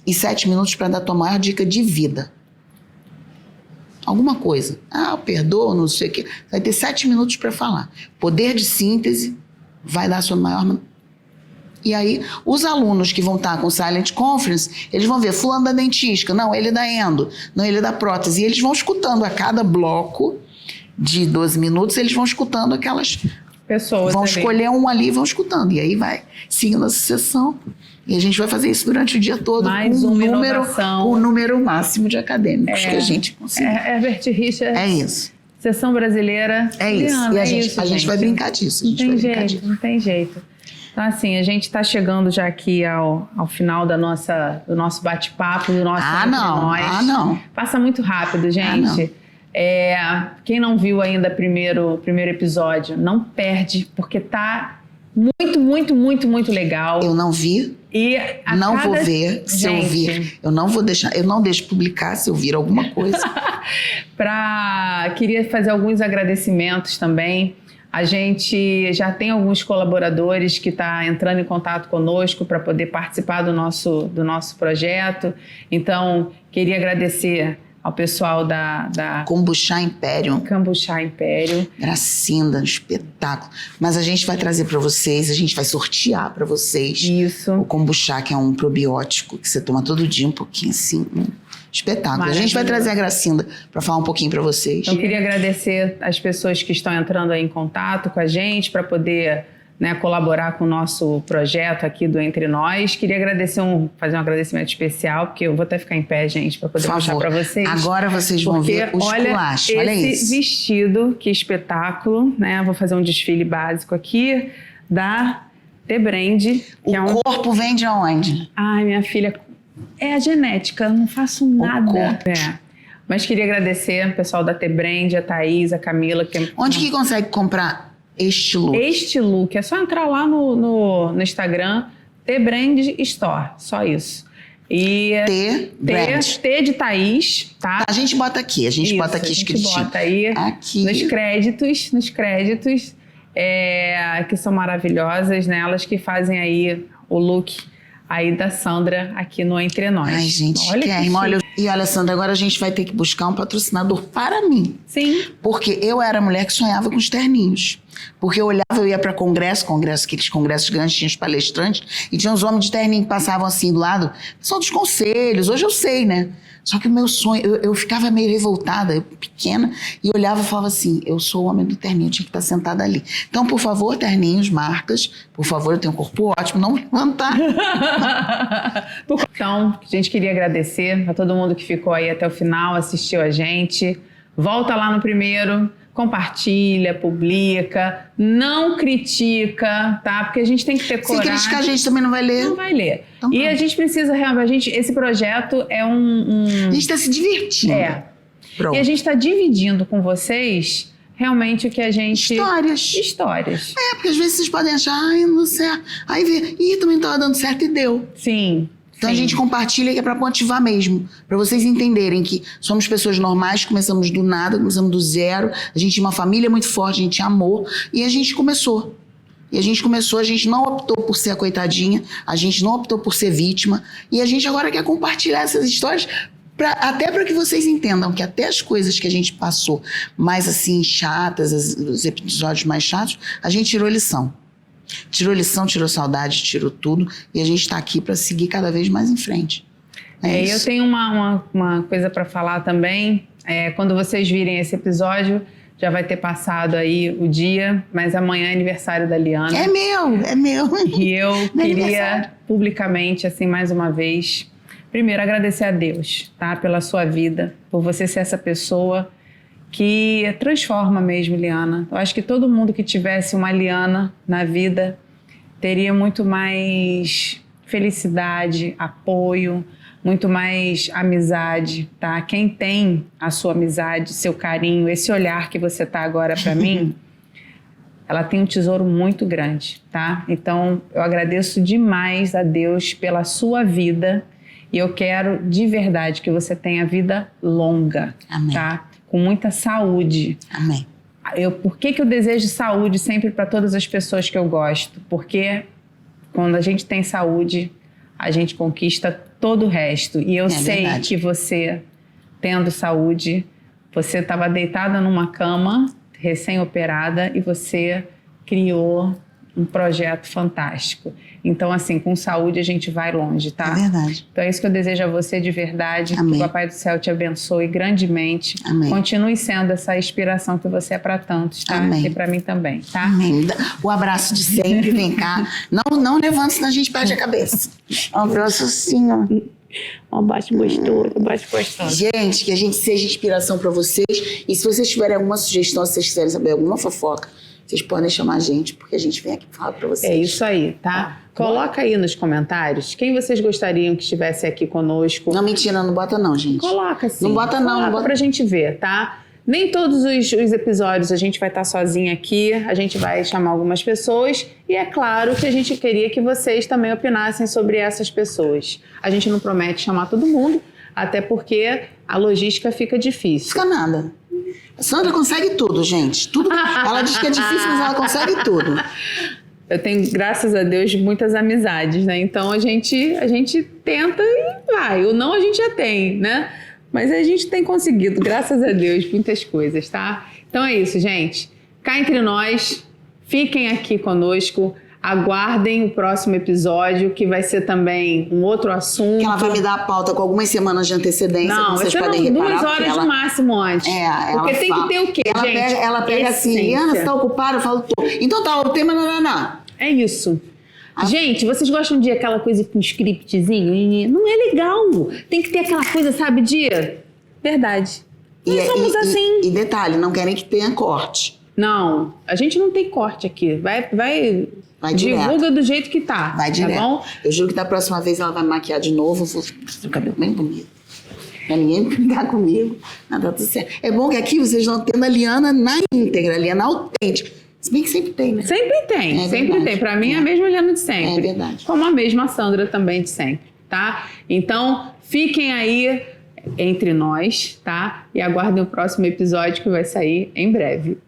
e 7 minutos para dar tua maior dica de vida. Alguma coisa. Eu perdoo, não sei o quê. Vai ter 7 minutos para falar. Poder de síntese vai dar sua maior... E aí, os alunos que vão estar com o Silent Conference, eles vão ver fulano da dentística, não, ele é da endo, não, ele é da prótese. E eles vão escutando a cada bloco de 12 minutos, eles vão escutando aquelas... Pessoas vão ali. escolher um ali e vão escutando. E aí vai seguindo a sucessão. E a gente vai fazer isso durante o dia todo. Mais com uma número, inovação. com o número máximo de acadêmicos que a gente conseguir. Herbert Richards. É isso. Sessão brasileira. É isso. Juliana, E é a isso, gente vai brincar disso. A gente Não vai tem brincar jeito, disso. não tem jeito. Então, assim, a gente está chegando já aqui ao final do nosso bate-papo, do nosso Entre Nós. não. Passa muito rápido, gente. Quem não viu ainda o primeiro episódio, não perde, porque tá muito, muito, muito, muito legal. Eu não vi, E não vou ver. Se eu vir, eu não vou deixar, eu não deixo publicar se eu vir alguma coisa. Queria fazer alguns agradecimentos também. A gente já tem alguns colaboradores que estão entrando em contato conosco para poder participar do nosso projeto. Então, queria agradecer ao pessoal da Kombucha Imperium. Kombucha Imperium. Gracinda, um espetáculo. Mas a gente vai trazer para vocês, a gente vai sortear para vocês. Isso. O kombucha, que é um probiótico que você toma todo dia um pouquinho assim. Espetáculo. A gente vai trazer a Gracinda para falar um pouquinho para vocês. Então, queria agradecer as pessoas que estão entrando aí em contato com a gente para poder, né, colaborar com o nosso projeto aqui do Entre Nós. Queria fazer um agradecimento especial, porque eu vou até ficar em pé, gente, para poder mostrar para vocês. Agora vocês vão ver o esculacho. Olha isso. Esse vestido, que espetáculo, né? Vou fazer um desfile básico aqui da The Brand. O corpo vem de onde? Ai, minha filha, é a genética, não faço nada. Mas queria agradecer o pessoal da The Brand, a Thaís, a Camila. Onde que consegue comprar este look? Este look, é só entrar lá no Instagram, The Brand Store, só isso. E T de Thaís, tá? A gente bota aqui, escritinho. A gente bota aí aqui. nos créditos, que são maravilhosas, né? Elas que fazem aí o look aí da Sandra aqui no Entre Nós. Ai, gente, olha. E olha, Sandra, agora a gente vai ter que buscar um patrocinador para mim. Sim. Porque eu era a mulher que sonhava com os terninhos. Porque eu ia para aqueles congressos grandes, tinha os palestrantes, e tinha uns homens de terninho que passavam assim do lado, são dos conselhos, hoje eu sei, né? Só que o meu sonho, eu ficava meio revoltada, eu pequena, e olhava e falava assim, eu sou o homem do terninho, eu tinha que estar sentada ali. Então, por favor, terninhos, marcas, por favor, eu tenho um corpo ótimo, não levantar. Então, a gente queria agradecer a todo mundo que ficou aí até o final, assistiu a gente. Volta lá no primeiro, compartilha, publica, não critica, tá? Porque a gente tem que ter coragem. Se criticar, a gente também não vai ler. Não vai ler. Então, e a gente precisa realmente... Esse projeto é A gente está se divertindo. Pronto. E a gente está dividindo com vocês realmente o que a gente... Histórias. Porque às vezes vocês podem achar, ai, não deu certo. Aí vê, também estava dando certo e deu. Sim. Então Sim. a gente compartilha que é para motivar mesmo, para vocês entenderem que somos pessoas normais, começamos do nada, começamos do zero, a gente tinha uma família muito forte, a gente amou e a gente começou. E a gente não optou por ser a coitadinha, a gente não optou por ser vítima e a gente agora quer compartilhar essas histórias até para que vocês entendam que até as coisas que a gente passou mais assim chatas, os episódios mais chatos, a gente tirou lição. Tirou lição, tirou saudade, tirou tudo. E a gente está aqui para seguir cada vez mais em frente. Eu tenho uma coisa para falar também. Quando vocês virem esse episódio, já vai ter passado aí o dia, mas amanhã é aniversário da Liana. É meu. E eu queria publicamente, assim, mais uma vez, primeiro agradecer a Deus, tá? Pela sua vida, por você ser essa pessoa que transforma mesmo, Liana. Eu acho que todo mundo que tivesse uma Liana na vida teria muito mais felicidade, apoio, muito mais amizade, tá? Quem tem a sua amizade, seu carinho, esse olhar que você tá agora para mim, ela tem um tesouro muito grande, tá? Então, eu agradeço demais a Deus pela sua vida e eu quero de verdade que você tenha vida longa, Amém. Tá? Com muita saúde. Amém. Por que eu desejo saúde sempre para todas as pessoas que eu gosto? Porque quando a gente tem saúde, a gente conquista todo o resto. E eu sei verdade. que você, tendo saúde, você estava deitada numa cama, recém-operada, e você criou um projeto fantástico. Então, assim, com saúde a gente vai longe, tá? É verdade. Então é isso que eu desejo a você de verdade. Amém. Que o Papai do Céu te abençoe grandemente. Amém. Continue sendo essa inspiração que você é para tantos, tá? Amém. E para mim também, tá? Amém. O abraço de sempre, vem cá. Não levante, senão a gente perde a cabeça. Um abraço assim, ó. Um abraço gostoso, um abraço gostoso. Gente, que a gente seja inspiração para vocês. E se vocês tiverem alguma sugestão, se vocês quiserem saber alguma fofoca, vocês podem chamar a gente, porque a gente vem aqui falar para vocês. É isso aí, tá? Coloca aí nos comentários quem vocês gostariam que estivesse aqui conosco. Não, mentira, não bota não, gente. Coloca sim. Não bota não, Coloca não bota. pra gente ver, tá? Nem todos os episódios a gente vai estar sozinha aqui, a gente vai chamar algumas pessoas e é claro que a gente queria que vocês também opinassem sobre essas pessoas. A gente não promete chamar todo mundo, até porque a logística fica difícil. Fica nada. A Sandra consegue tudo, gente. Tudo. Ela diz que é difícil, mas ela consegue tudo. Eu tenho, graças a Deus, muitas amizades, né? Então a gente tenta e vai. O não a gente já tem, né? Mas a gente tem conseguido, graças a Deus, muitas coisas, tá? Então é isso, gente. Cá entre nós, fiquem aqui conosco. Aguardem o próximo episódio, que vai ser também um outro assunto. Que ela vai me dar a pauta com algumas semanas de antecedência, Não, como vocês essa podem não, reparar. 2 horas ela, no máximo antes. ela porque tem fala. que ter o quê, ela gente? Ela pega assim, Essência. Liana, você tá ocupada? Eu falo, tô. Então tá, o tema não. É isso. Gente, vocês gostam de aquela coisa com scriptzinho? Não é legal. Tem que ter aquela coisa, sabe, de... Verdade. Nós somos assim. E detalhe, não querem que tenha corte. Não, a gente não tem corte aqui. Vai divulga direto. do jeito que tá. Vai direto. Tá bom? Eu juro que da próxima vez ela vai maquiar de novo. Eu vou fazer o cabelo bem bonito. Pra ninguém brigar comigo. Nada, tudo certo. É bom que aqui vocês estão tendo a Liana na íntegra, a Liana autêntica. Se bem que sempre tem, né? Sempre tem, É sempre verdade. tem. Pra mim é a mesma Liana de sempre. É verdade. Como a mesma Sandra também de sempre, tá? Então, fiquem aí entre nós, tá? E aguardem o próximo episódio que vai sair em breve.